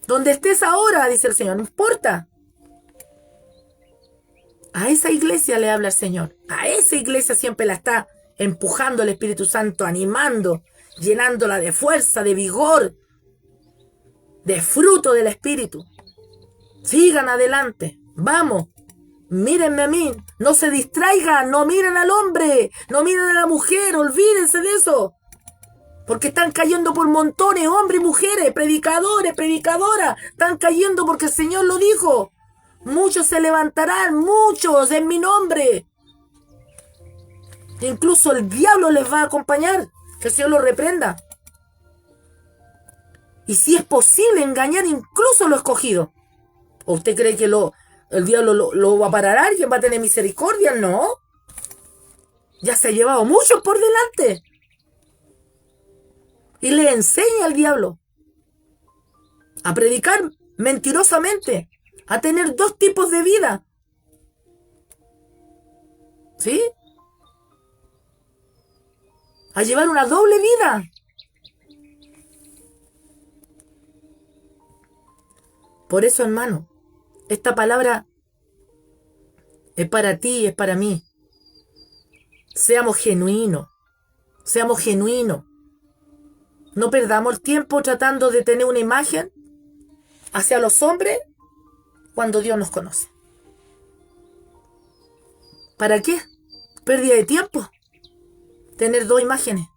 donde estés ahora, dice el Señor, no importa. A esa iglesia le habla el Señor. A esa iglesia siempre la está empujando el Espíritu Santo, animando, llenándola de fuerza, de vigor, de fruto del Espíritu. Sigan adelante, vamos, mírenme a mí, no se distraigan, no miren al hombre, no miren a la mujer, olvídense de eso. Porque están cayendo por montones, hombres y mujeres, predicadores, predicadoras, están cayendo porque el Señor lo dijo. Muchos se levantarán, muchos en mi nombre. Incluso el diablo les va a acompañar. Que el Señor los reprenda. Y si es posible engañar incluso a lo escogido. ¿O usted cree que el diablo lo va a parar a alguien? ¿Va a tener misericordia? No. Ya se ha llevado muchos por delante. Y le enseña al diablo a predicar mentirosamente, a tener dos tipos de vida. ¿Sí? A llevar una doble vida. Por eso, hermano, esta palabra es para ti, es para mí. Seamos genuinos. Seamos genuinos. No perdamos el tiempo tratando de tener una imagen hacia los hombres cuando Dios nos conoce. ¿Para qué? Pérdida de tiempo. Tener dos imágenes.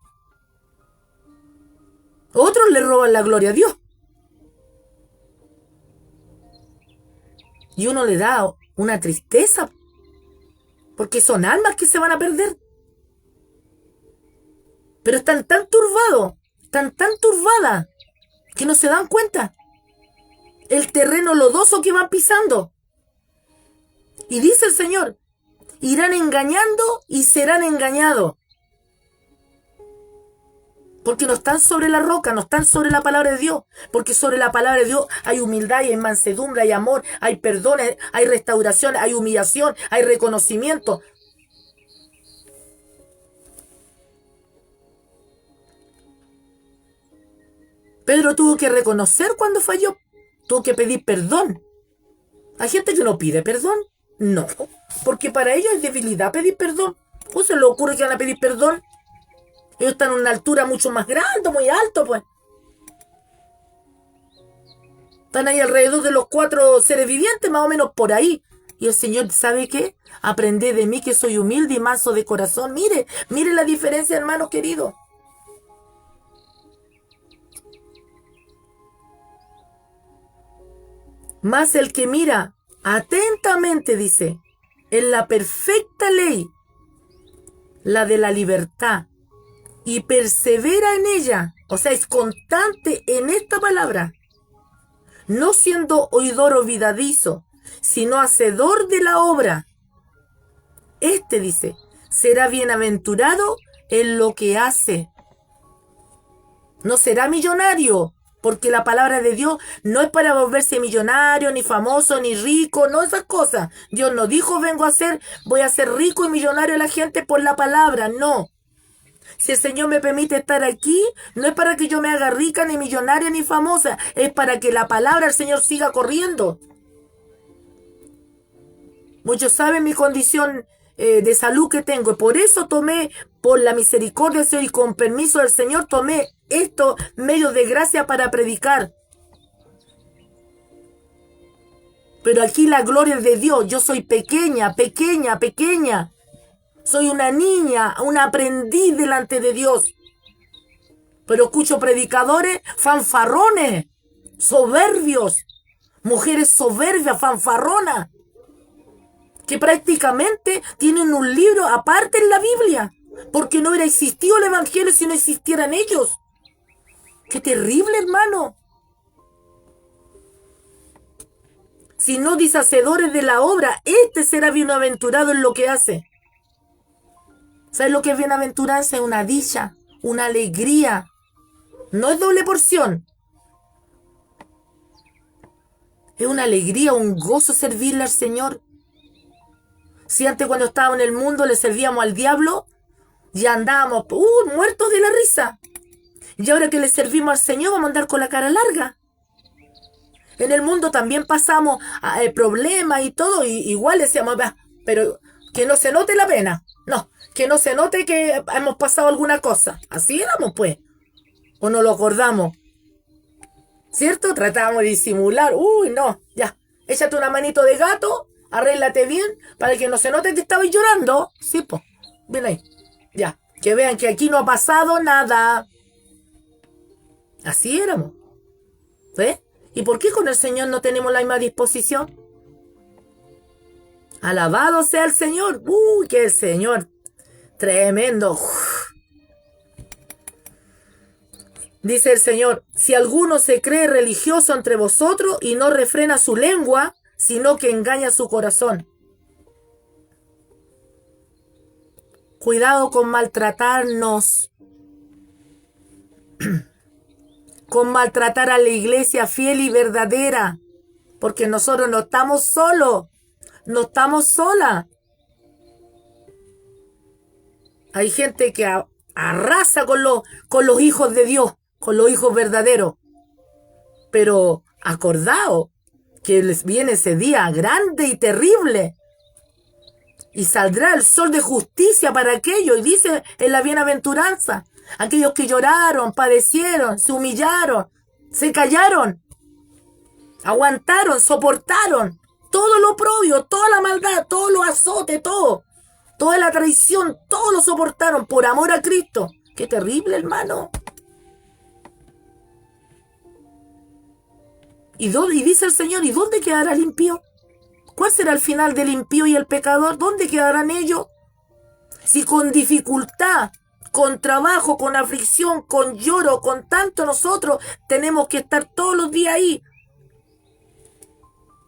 Otros le roban la gloria a Dios. Y uno le da una tristeza. Porque son almas que se van a perder. Pero están tan turbados, están tan turbadas, que no se dan cuenta. El terreno lodoso que van pisando. Y dice el Señor, irán engañando y serán engañados. Porque no están sobre la roca, no están sobre la palabra de Dios. Porque sobre la palabra de Dios hay humildad, hay mansedumbre, hay amor, hay perdón, hay restauración, hay humillación, hay reconocimiento. Pedro tuvo que reconocer cuando falló. Tuvo que pedir perdón. Hay gente que no pide perdón. No, porque para ellos es debilidad pedir perdón. ¿Cómo se le ocurre que van a pedir perdón? Ellos están en una altura mucho más grande, muy alto, pues. Están ahí alrededor de los 4 seres vivientes, más o menos por ahí. Y el Señor, ¿sabe qué? Aprended de mí que soy humilde y manso de corazón. Mire la diferencia, hermano querido. Mas el que mira atentamente, dice, en la perfecta ley, la de la libertad, y persevera en ella, o sea, es constante en esta palabra, no siendo oidor olvidadizo, sino hacedor de la obra. Este, dice, será bienaventurado en lo que hace. No será millonario, porque la palabra de Dios no es para volverse millonario, ni famoso, ni rico, no esas cosas. Dios no dijo, voy a ser rico y millonario a la gente por la palabra, no. Si el Señor me permite estar aquí, no es para que yo me haga rica, ni millonaria, ni famosa. Es para que la palabra del Señor siga corriendo. Muchos saben mi condición de salud que tengo. Y por eso tomé, por la misericordia del Señor y con permiso del Señor, tomé estos medios de gracia para predicar. Pero aquí la gloria es de Dios. Yo soy pequeña. Soy una niña, un aprendiz delante de Dios. Pero escucho predicadores fanfarrones, soberbios, mujeres soberbias, fanfarronas, que prácticamente tienen un libro aparte en la Biblia, porque no hubiera existido el Evangelio si no existieran ellos. ¡Qué terrible, hermano! Si no deshacedores de la obra, este será bienaventurado en lo que hace. ¿Sabes lo que es bienaventuranza? Es una dicha, una alegría. No es doble porción. Es una alegría, un gozo servirle al Señor. Si antes cuando estábamos en el mundo le servíamos al diablo, ya andábamos muertos de la risa. Y ahora que le servimos al Señor vamos a andar con la cara larga. En el mundo también pasamos problemas y todo, y igual decíamos, pero que no se note la pena. No, que no se note que hemos pasado alguna cosa. Así éramos, pues. O no lo acordamos. ¿Cierto? Tratábamos de disimular. No, ya. Échate una manito de gato, arréglate bien, para que no se note que estabas llorando. Sí, pues. Ven ahí. Ya. Que vean que aquí no ha pasado nada. Así éramos. ¿Ves? ¿Y por qué con el Señor no tenemos la misma disposición? Alabado sea el Señor. Que el Señor. Tremendo. Dice el Señor, si alguno se cree religioso entre vosotros y no refrena su lengua, sino que engaña su corazón. Cuidado con maltratarnos, con maltratar a la iglesia fiel y verdadera, porque nosotros no estamos solos, no estamos solas. Hay gente que arrasa con los hijos de Dios, con los hijos verdaderos. Pero acordaos que les viene ese día grande y terrible. Y saldrá el sol de justicia para aquellos. Y dice en la bienaventuranza, aquellos que lloraron, padecieron, se humillaron, se callaron, aguantaron, soportaron todo lo oprobio, toda la maldad, todos los azotes, toda la traición, todo lo soportaron por amor a Cristo. ¡Qué terrible, hermano! Y dice el Señor, ¿y dónde quedará el impío? ¿Cuál será el final del impío y el pecador? ¿Dónde quedarán ellos? Si con dificultad, con trabajo, con aflicción, con lloro, con tanto nosotros tenemos que estar todos los días ahí,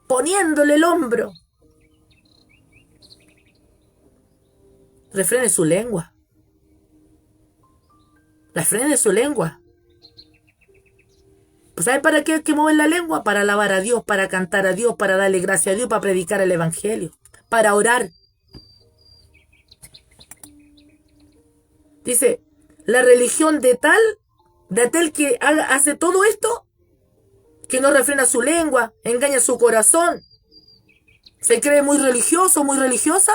poniéndole el hombro. Refrene su lengua. Refrene su lengua. Pues ¿sabe para qué hay que mover la lengua? Para alabar a Dios, para cantar a Dios, para darle gracias a Dios, para predicar el evangelio, para orar. Dice, la religión de aquel que hace todo esto, que no refrena su lengua, engaña su corazón, se cree muy religioso, muy religiosa,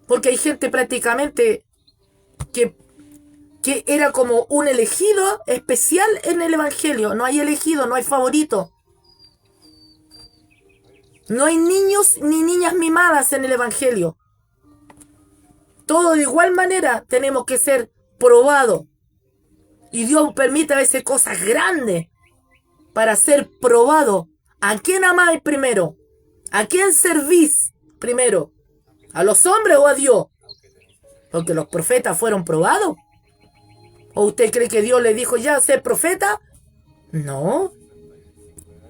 porque hay gente prácticamente que era como un elegido especial en el evangelio. No hay elegido, no hay favorito. No hay niños ni niñas mimadas en el evangelio. Todo de igual manera tenemos que ser probados. Y Dios permite a veces cosas grandes para ser probado. ¿A quién amáis primero? ¿A quién servís primero? ¿A los hombres o a Dios? Porque los profetas fueron probados. ¿O usted cree que Dios le dijo ya ser profeta? No.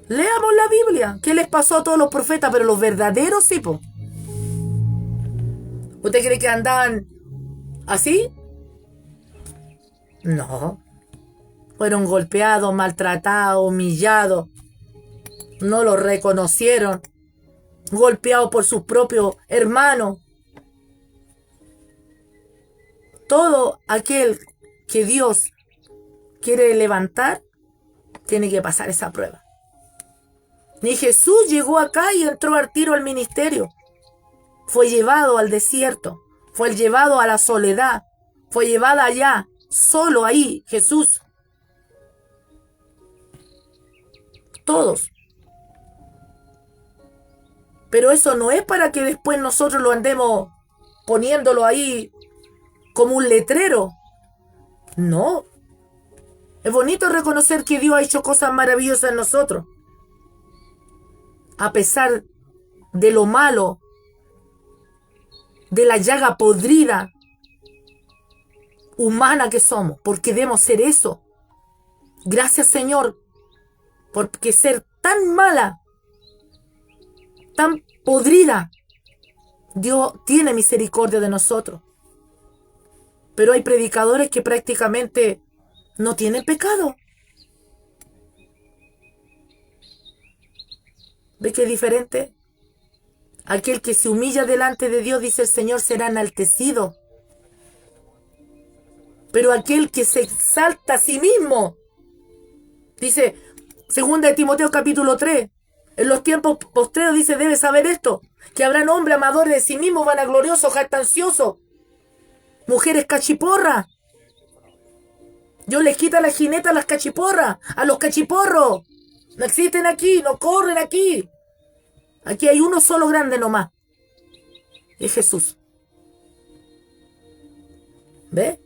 Leamos la Biblia. ¿Qué les pasó a todos los profetas? Pero los verdaderos sí, po. ¿Usted cree que andaban así? No. Fueron golpeados, maltratados, humillados. No los reconocieron. Golpeados por sus propios hermanos. Todo aquel que Dios quiere levantar, tiene que pasar esa prueba. Ni Jesús llegó acá y entró al tiro al ministerio. Fue llevado al desierto, fue llevado a la soledad, fue llevado allá, solo ahí, Jesús. Todos. Pero eso no es para que después nosotros lo andemos poniéndolo ahí como un letrero. No. Es bonito reconocer que Dios ha hecho cosas maravillosas en nosotros. A pesar de lo malo, de la llaga podrida humana que somos, porque debemos ser eso. Gracias, Señor, porque ser tan mala, tan podrida, Dios tiene misericordia de nosotros. Pero hay predicadores que prácticamente no tienen pecado. ¿Ve qué diferente? Aquel que se humilla delante de Dios, dice el Señor, será enaltecido. Pero aquel que se exalta a sí mismo, dice 2 de Timoteo capítulo 3, en los tiempos postreros, dice, debe saber esto, que habrán hombres amadores de sí mismos, vanagloriosos, jactanciosos, mujeres cachiporras. Dios les quita la jineta a las cachiporras, a los cachiporros. No existen aquí, no corren aquí. Aquí hay uno solo grande nomás. Es Jesús. ¿Ve?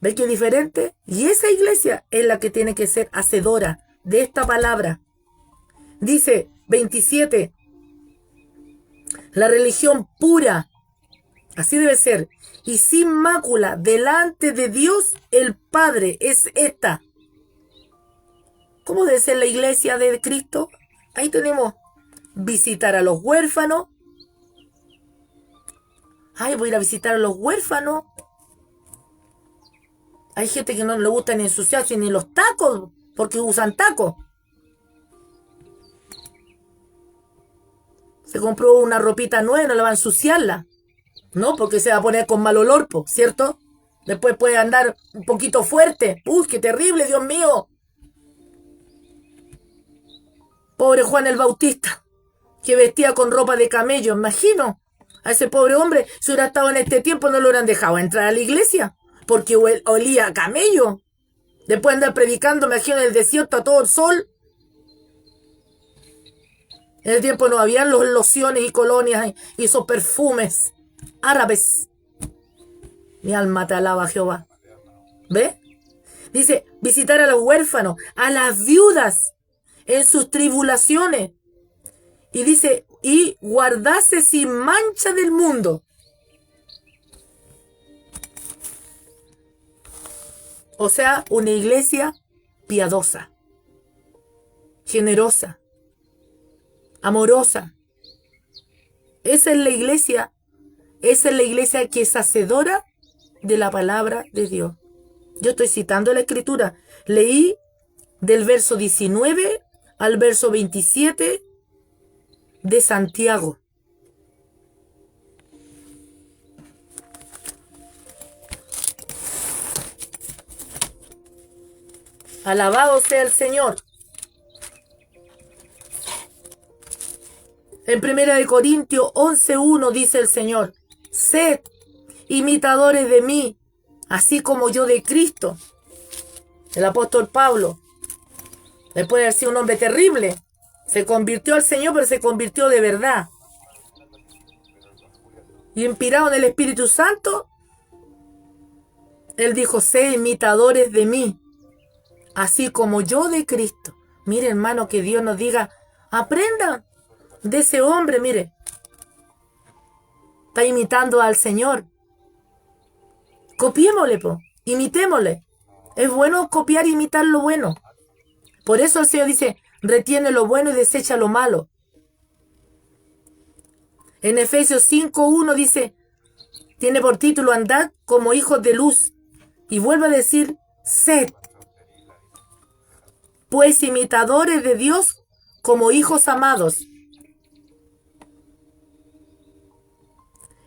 ¿Ve qué diferente? Y esa iglesia es la que tiene que ser hacedora de esta palabra. Dice 27. La religión pura, así debe ser, y sin mácula delante de Dios el Padre es esta. ¿Cómo debe ser la iglesia de Cristo? Ahí tenemos visitar a los huérfanos. Ay, voy a ir a visitar a los huérfanos. Hay gente que no le gusta ni ensuciarse ni los tacos, porque usan tacos. Se compró una ropita nueva, no le va a ensuciarla. No, porque se va a poner con mal olor, ¿cierto? Después puede andar un poquito fuerte. ¡Uy, qué terrible, Dios mío! Pobre Juan el Bautista, que vestía con ropa de camello, imagino. A ese pobre hombre, si hubiera estado en este tiempo, no lo hubieran dejado entrar a la iglesia, porque olía a camello. Después de andar predicando, me imagino, en el desierto a todo el sol. En el tiempo no habían los lociones y colonias y esos perfumes árabes. Mi alma te alaba, Jehová. ¿Ve? Dice, visitar a los huérfanos, a las viudas en sus tribulaciones. Y dice, y guardarse sin mancha del mundo. O sea, una iglesia piadosa, generosa, amorosa. Esa es la iglesia que es hacedora de la palabra de Dios. Yo estoy citando la escritura. Leí del verso 19 al verso 27 de Santiago. Alabado sea el Señor. En 1 Corintios 11:1 dice el Señor, sed imitadores de mí, así como yo de Cristo. El apóstol Pablo, después de haber sido un hombre terrible, se convirtió al Señor, pero se convirtió de verdad. Y inspirado en el Espíritu Santo, él dijo, sed imitadores de mí, así como yo de Cristo. Mire, hermano, que Dios nos diga, aprendan de ese hombre, mire. Está imitando al Señor. Copiémosle, imitémosle. Es bueno copiar e imitar lo bueno. Por eso el Señor dice, retiene lo bueno y desecha lo malo. En Efesios 5:1 dice, tiene por título, andad como hijos de luz. Y vuelve a decir, sed, pues imitadores de Dios como hijos amados.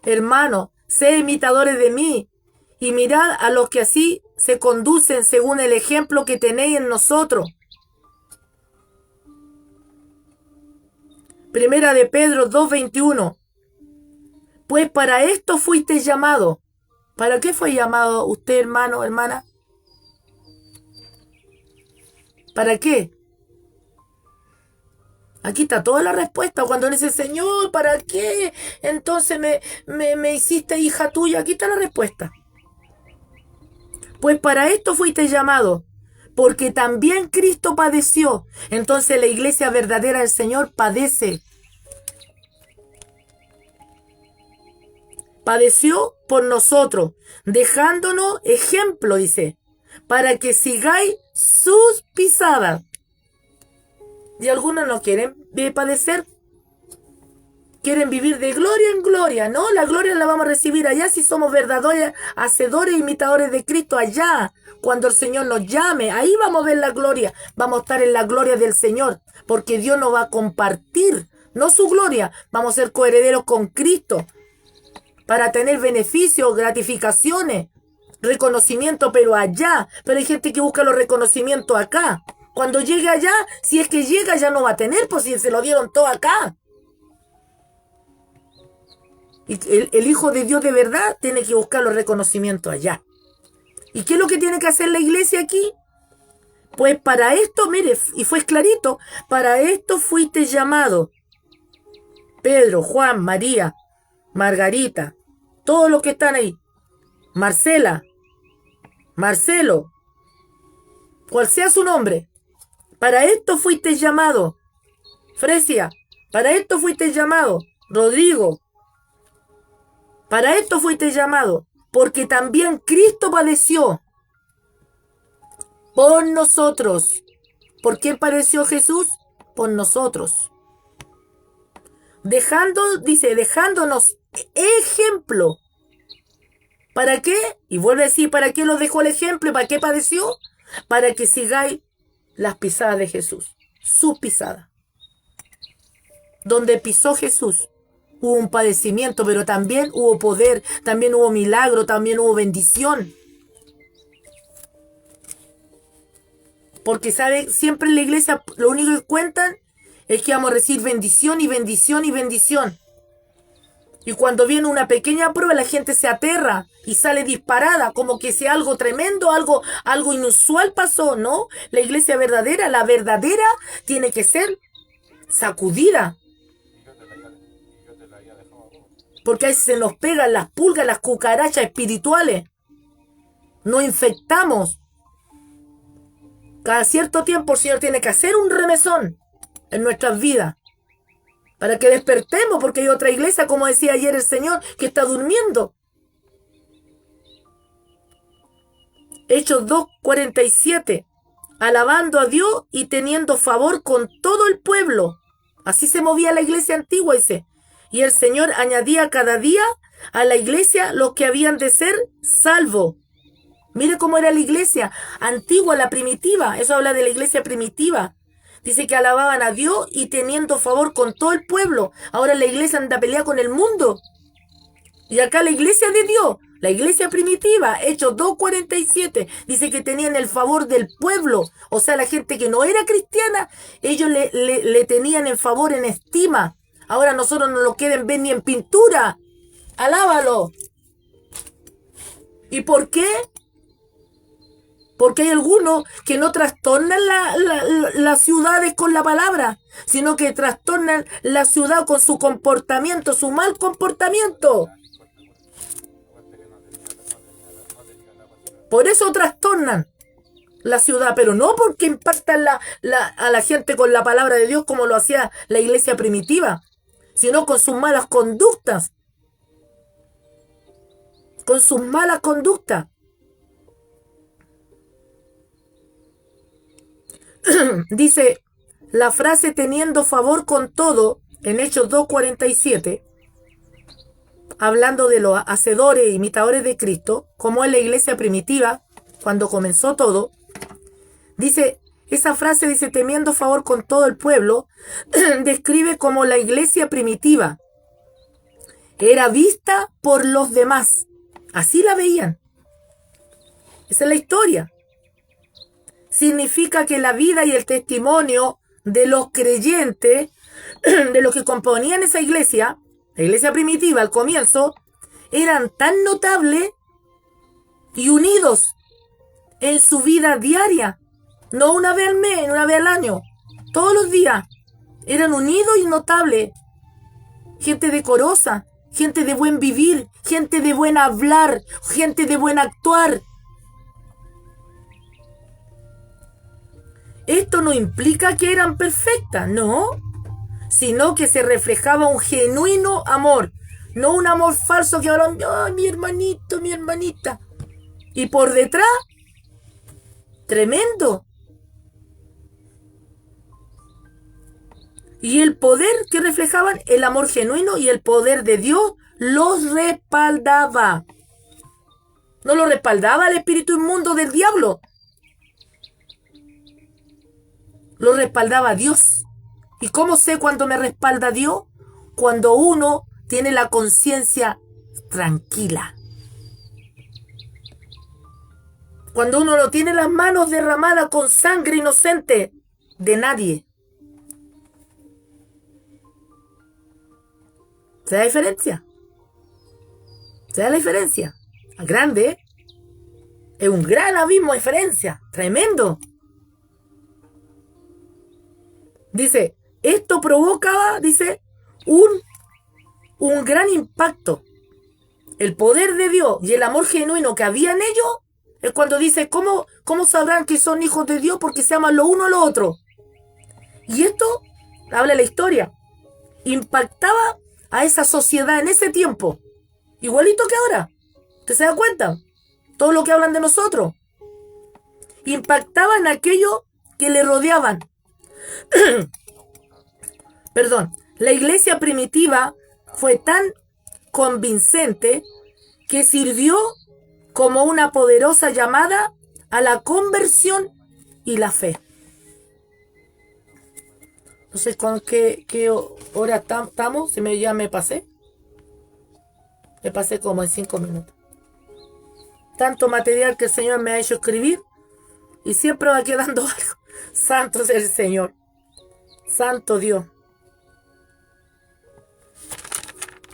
Hermano, sed imitadores de mí, y mirad a los que así se conducen según el ejemplo que tenéis en nosotros. Primera de Pedro 2:21. Pues para esto fuiste llamado. ¿Para qué fue llamado usted, hermano, hermana? ¿Para qué? Aquí está toda la respuesta. Cuando dice, Señor, ¿para qué? Entonces me hiciste hija tuya. Aquí está la respuesta. Pues para esto fuiste llamado, porque también Cristo padeció. Entonces la iglesia verdadera del Señor padece. Padeció por nosotros, dejándonos ejemplo, dice, para que sigáis sus pisadas. Y algunos no quieren padecer. Quieren vivir de gloria en gloria. No, la gloria la vamos a recibir allá si somos verdaderos hacedores e imitadores de Cristo allá. Cuando el Señor nos llame, ahí vamos a ver la gloria. Vamos a estar en la gloria del Señor. Porque Dios nos va a compartir, no su gloria. Vamos a ser coherederos con Cristo. Para tener beneficios, gratificaciones, reconocimiento, pero allá. Pero hay gente que busca los reconocimientos acá. Cuando llegue allá, si es que llega, ya no va a tener, pues si se lo dieron todo acá. Y el Hijo de Dios de verdad tiene que buscar los reconocimientos allá. ¿Y qué es lo que tiene que hacer la iglesia aquí? Pues para esto, mire, y fue clarito, para esto fuiste llamado. Pedro, Juan, María, Margarita, todos los que están ahí. Marcela, Marcelo, cual sea su nombre. Para esto fuiste llamado. Fresia, para esto fuiste llamado. Rodrigo, para esto fuiste llamado, porque también Cristo padeció por nosotros. ¿Por quién padeció Jesús? Por nosotros. Dejándonos ejemplo. ¿Para qué? Y vuelve a decir, ¿para qué nos dejó el ejemplo? ¿Para qué padeció? Para que sigáis las pisadas de Jesús. Sus pisadas. Donde pisó Jesús, hubo un padecimiento, pero también hubo poder, también hubo milagro, también hubo bendición. Porque, ¿sabe? Siempre en la iglesia lo único que cuentan es que vamos a recibir bendición y bendición y bendición. Y cuando viene una pequeña prueba, la gente se aterra y sale disparada, como que si algo tremendo, algo inusual pasó, ¿no? La iglesia verdadera, la verdadera, tiene que ser sacudida. Porque ahí se nos pegan las pulgas, las cucarachas espirituales. Nos infectamos. Cada cierto tiempo el Señor tiene que hacer un remesón en nuestras vidas. Para que despertemos, porque hay otra iglesia, como decía ayer el Señor, que está durmiendo. Hechos 2:47. Alabando a Dios y teniendo favor con todo el pueblo. Así se movía la iglesia antigua, dice. Y el Señor añadía cada día a la iglesia los que habían de ser salvos. Mire cómo era la iglesia antigua, la primitiva. Eso habla de la iglesia primitiva. Dice que alababan a Dios y teniendo favor con todo el pueblo. Ahora la iglesia anda a pelear con el mundo. Y acá la iglesia de Dios, la iglesia primitiva, Hechos 2:47, dice que tenían el favor del pueblo. O sea, la gente que no era cristiana, ellos le tenían en favor, en estima. Ahora nosotros no lo quieren ver ni en pintura. Alábalo. ¿Y por qué? Porque hay algunos que no trastornan las ciudades con la palabra, sino que trastornan la ciudad con su comportamiento, su mal comportamiento. Por eso trastornan la ciudad, pero no porque impactan a la gente con la palabra de Dios como lo hacía la iglesia primitiva, sino con sus malas conductas. Con sus malas conductas. Dice la frase teniendo favor con todo en Hechos 2:47, hablando de los hacedores e imitadores de Cristo, como en la iglesia primitiva, cuando comenzó todo. Dice, esa frase dice teniendo favor con todo el pueblo, describe como la iglesia primitiva era vista por los demás. Así la veían. Esa es la historia. Significa que la vida y el testimonio de los creyentes, de los que componían esa iglesia, la iglesia primitiva al comienzo, eran tan notables y unidos en su vida diaria. No una vez al mes, una vez al año. Todos los días. Eran unidos y notables. Gente decorosa, gente de buen vivir, gente de buen hablar, gente de buen actuar. Esto no implica que eran perfectas, no, sino que se reflejaba un genuino amor, no un amor falso que hablan, oh, mi hermanito, mi hermanita. Y por detrás, tremendo. Y el poder que reflejaban, el amor genuino y el poder de Dios, los respaldaba. No lo respaldaba el espíritu inmundo del diablo. Lo respaldaba Dios. ¿Y cómo sé cuando me respalda Dios? Cuando uno tiene la conciencia tranquila. Cuando uno no tiene las manos derramadas con sangre inocente de nadie. ¿Se da diferencia? ¿Se da la diferencia? Grande, ¿eh? Es un gran abismo de diferencia. Tremendo. Dice, esto provocaba, dice, un gran impacto. El poder de Dios y el amor genuino que había en ellos es cuando dice, ¿cómo sabrán que son hijos de Dios? Porque se aman lo uno a lo otro. Y esto, habla la historia, impactaba a esa sociedad en ese tiempo. Igualito que ahora. ¿Usted se da cuenta? Todo lo que hablan de nosotros. Impactaban a aquellos que le rodeaban. Perdón. La iglesia primitiva fue tan convincente que sirvió como una poderosa llamada a la conversión y la fe. No sé con qué hora estamos, si ya me pasé. Me pasé como en 5 minutos. Tanto material que el Señor me ha hecho escribir y siempre va quedando algo. Santo es el Señor. Santo Dios.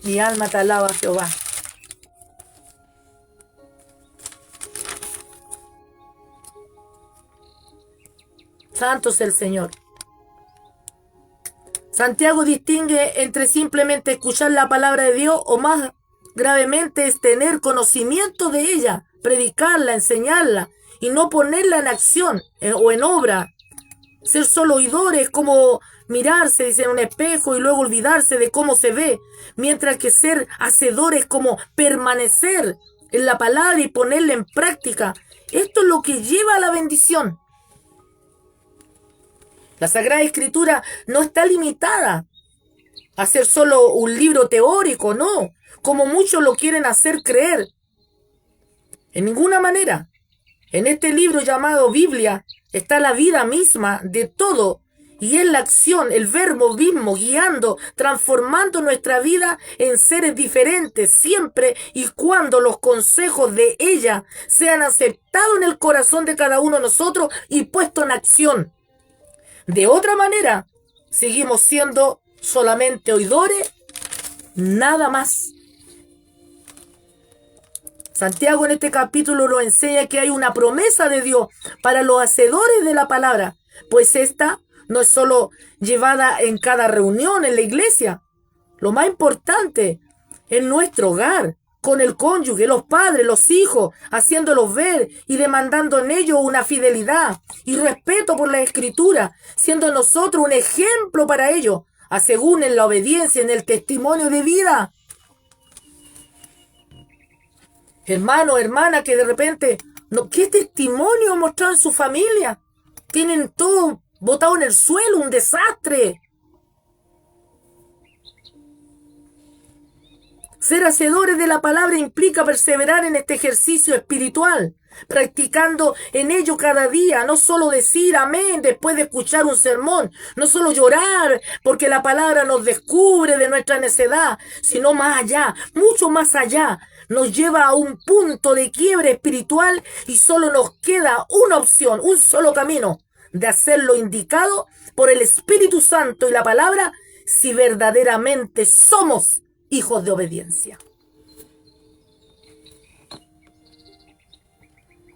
Mi alma te alaba, Jehová. Santo es el Señor. Santiago distingue entre simplemente escuchar la palabra de Dios o más gravemente es tener conocimiento de ella, predicarla, enseñarla y no ponerla en acción o en obra. Ser solo oidores como mirarse, dice, en un espejo y luego olvidarse de cómo se ve, mientras que ser hacedores como permanecer en la palabra y ponerla en práctica. Esto es lo que lleva a la bendición. La Sagrada Escritura no está limitada a ser solo un libro teórico, no, como muchos lo quieren hacer creer. En ninguna manera. En este libro llamado Biblia está la vida misma de todo y es la acción, el verbo mismo guiando, transformando nuestra vida en seres diferentes siempre y cuando los consejos de ella sean aceptados en el corazón de cada uno de nosotros y puestos en acción. De otra manera, seguimos siendo solamente oidores, nada más. Santiago en este capítulo nos enseña que hay una promesa de Dios para los hacedores de la palabra, pues esta no es solo llevada en cada reunión en la iglesia. Lo más importante, en nuestro hogar, con el cónyuge, los padres, los hijos, haciéndolos ver y demandando en ellos una fidelidad y respeto por la Escritura, siendo nosotros un ejemplo para ellos, según en la obediencia, en el testimonio de vida. Hermano, hermana, que de repente, ¿qué testimonio mostraron en su familia? Tienen todo botado en el suelo, un desastre. Ser hacedores de la palabra implica perseverar en este ejercicio espiritual, practicando en ello cada día, no solo decir amén después de escuchar un sermón, no solo llorar porque la palabra nos descubre de nuestra necedad, sino más allá, mucho más allá, nos lleva a un punto de quiebre espiritual y solo nos queda una opción, un solo camino, de hacer lo indicado por el Espíritu Santo y la palabra si verdaderamente somos hijos de obediencia.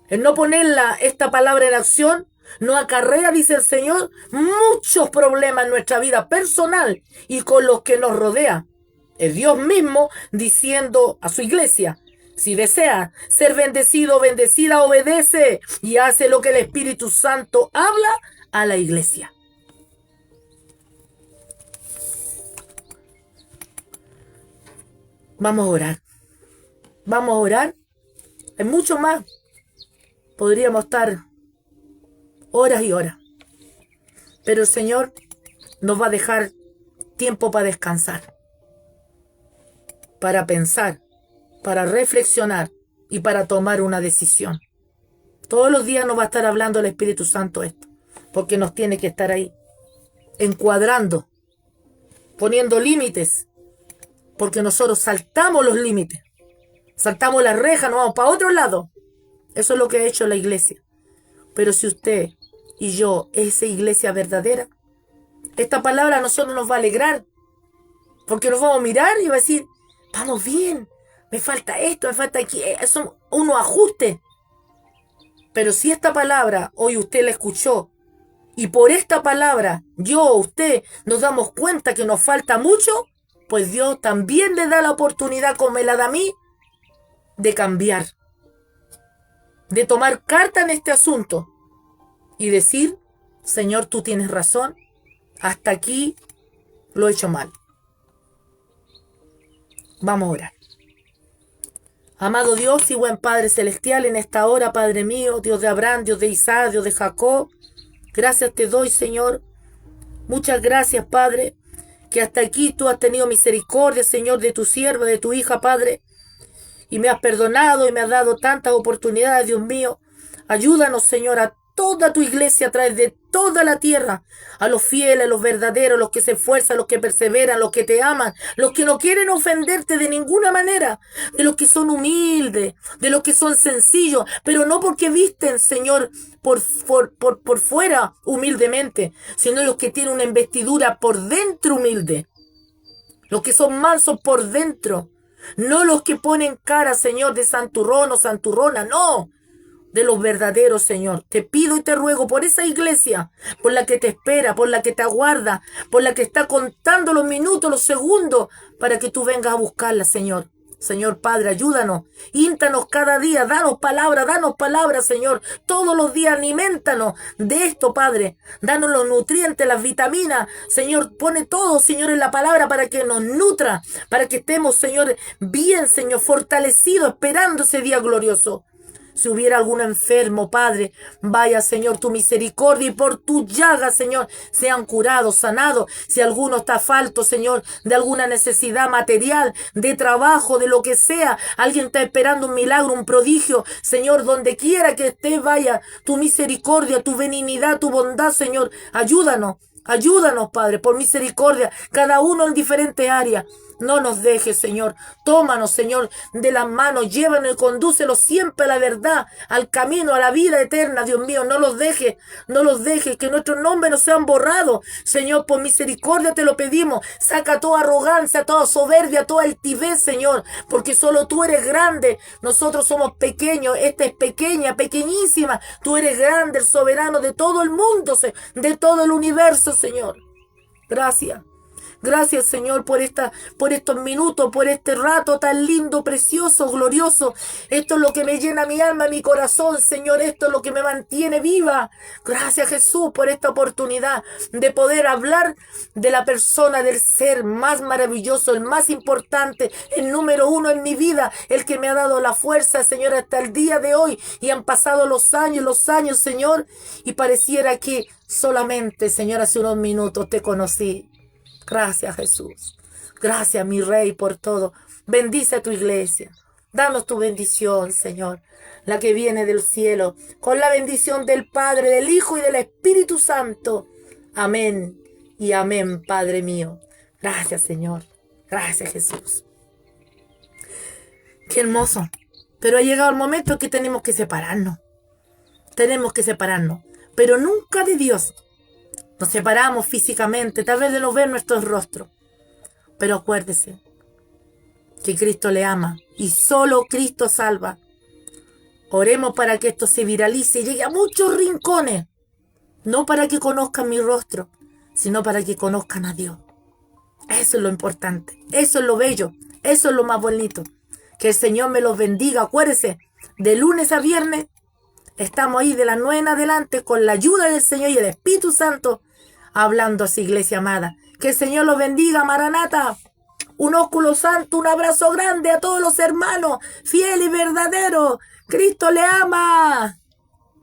El no poner esta palabra en acción nos acarrea, dice el Señor, muchos problemas en nuestra vida personal y con los que nos rodea. Es Dios mismo diciendo a su iglesia: si desea ser bendecido o bendecida, obedece y hace lo que el Espíritu Santo habla a la iglesia. Vamos a orar. Vamos a orar. Hay mucho más. Podríamos estar horas y horas. Pero el Señor nos va a dejar tiempo para descansar, para pensar, para reflexionar y para tomar una decisión. Todos los días nos va a estar hablando el Espíritu Santo esto, porque nos tiene que estar ahí, encuadrando, poniendo límites, porque nosotros saltamos los límites, saltamos la reja, nos vamos para otro lado. Eso es lo que ha hecho la iglesia. Pero si usted y yo, esa iglesia verdadera, esta palabra a nosotros nos va a alegrar, porque nos vamos a mirar y va a decir: vamos bien, me falta esto, me falta aquí, son unos ajustes. Pero si esta palabra hoy usted la escuchó y por esta palabra yo o usted nos damos cuenta que nos falta mucho, pues Dios también le da la oportunidad, como me la da a mí, de cambiar, de tomar carta en este asunto y decir: Señor, tú tienes razón, hasta aquí lo he hecho mal. Vamos a orar. Amado Dios y buen Padre Celestial, en esta hora, Padre mío, Dios de Abraham, Dios de Isaac, Dios de Jacob, gracias te doy, Señor. Muchas gracias, Padre, que hasta aquí tú has tenido misericordia, Señor, de tu sierva, de tu hija, Padre, y me has perdonado y me has dado tantas oportunidades, Dios mío. Ayúdanos, Señor, a toda tu iglesia a través de toda la tierra, a los fieles, a los verdaderos, los que se esfuerzan, los que perseveran, los que te aman, los que no quieren ofenderte de ninguna manera, de los que son humildes, de los que son sencillos, pero no porque visten, Señor, por fuera humildemente, sino los que tienen una investidura por dentro humilde, los que son mansos por dentro, no los que ponen cara, Señor, de santurrón o santurrona, no, de los verdaderos, Señor. Te pido y te ruego por esa iglesia, por la que te espera, por la que te aguarda, por la que está contando los minutos, los segundos, para que tú vengas a buscarla, Señor. Señor Padre, ayúdanos, íntanos cada día, danos palabra, Señor. Todos los días alimentanos de esto, Padre. Danos los nutrientes, las vitaminas. Señor, pone todo, Señor, en la palabra para que nos nutra, para que estemos, Señor, bien, Señor, fortalecidos, esperando ese día glorioso. Si hubiera algún enfermo, Padre, vaya, Señor, tu misericordia y por tu llaga, Señor, sean curados, sanados. Si alguno está falto, Señor, de alguna necesidad material, de trabajo, de lo que sea, alguien está esperando un milagro, un prodigio, Señor, donde quiera que esté, vaya, tu misericordia, tu benignidad, tu bondad, Señor, ayúdanos. Ayúdanos, Padre, por misericordia, cada uno en diferentes áreas. No nos dejes, Señor. Tómanos, Señor, de las manos. Llévanos y condúcelos siempre a la verdad, al camino, a la vida eterna, Dios mío. No los dejes, que nuestros nombres no sean borrados. Señor, por misericordia te lo pedimos. Saca toda arrogancia, toda soberbia, toda altivez, Señor, porque solo tú eres grande. Nosotros somos pequeños. Esta es pequeña, pequeñísima. Tú eres grande, el soberano de todo el mundo, de todo el universo, Señor. Gracias. Gracias, Señor, por estos minutos, por este rato tan lindo, precioso, glorioso. Esto es lo que me llena mi alma, mi corazón, Señor. Esto es lo que me mantiene viva. Gracias, Jesús, por esta oportunidad de poder hablar de la persona, del ser más maravilloso, el más importante, el número uno en mi vida, el que me ha dado la fuerza, Señor, hasta el día de hoy. Y han pasado los años, Señor, y pareciera que solamente, Señor, hace unos minutos te conocí. Gracias, Jesús. Gracias, mi Rey, por todo. Bendice a tu iglesia. Danos tu bendición, Señor, la que viene del cielo, con la bendición del Padre, del Hijo y del Espíritu Santo. Amén y amén, Padre mío. Gracias, Señor. Gracias, Jesús. Qué hermoso. Pero ha llegado el momento en que tenemos que separarnos. Tenemos que separarnos, pero nunca de Dios. Nos separamos físicamente, tal vez de no ver nuestros rostros. Pero acuérdese que Cristo le ama y solo Cristo salva. Oremos para que esto se viralice y llegue a muchos rincones. No para que conozcan mi rostro, sino para que conozcan a Dios. Eso es lo importante, eso es lo bello, eso es lo más bonito. Que el Señor me los bendiga. Acuérdese, de lunes a viernes estamos ahí de las 9 en adelante con la ayuda del Señor y el Espíritu Santo, hablando así, iglesia amada. Que el Señor los bendiga, Maranata. Un ósculo santo, un abrazo grande a todos los hermanos, fiel y verdadero. Cristo le ama.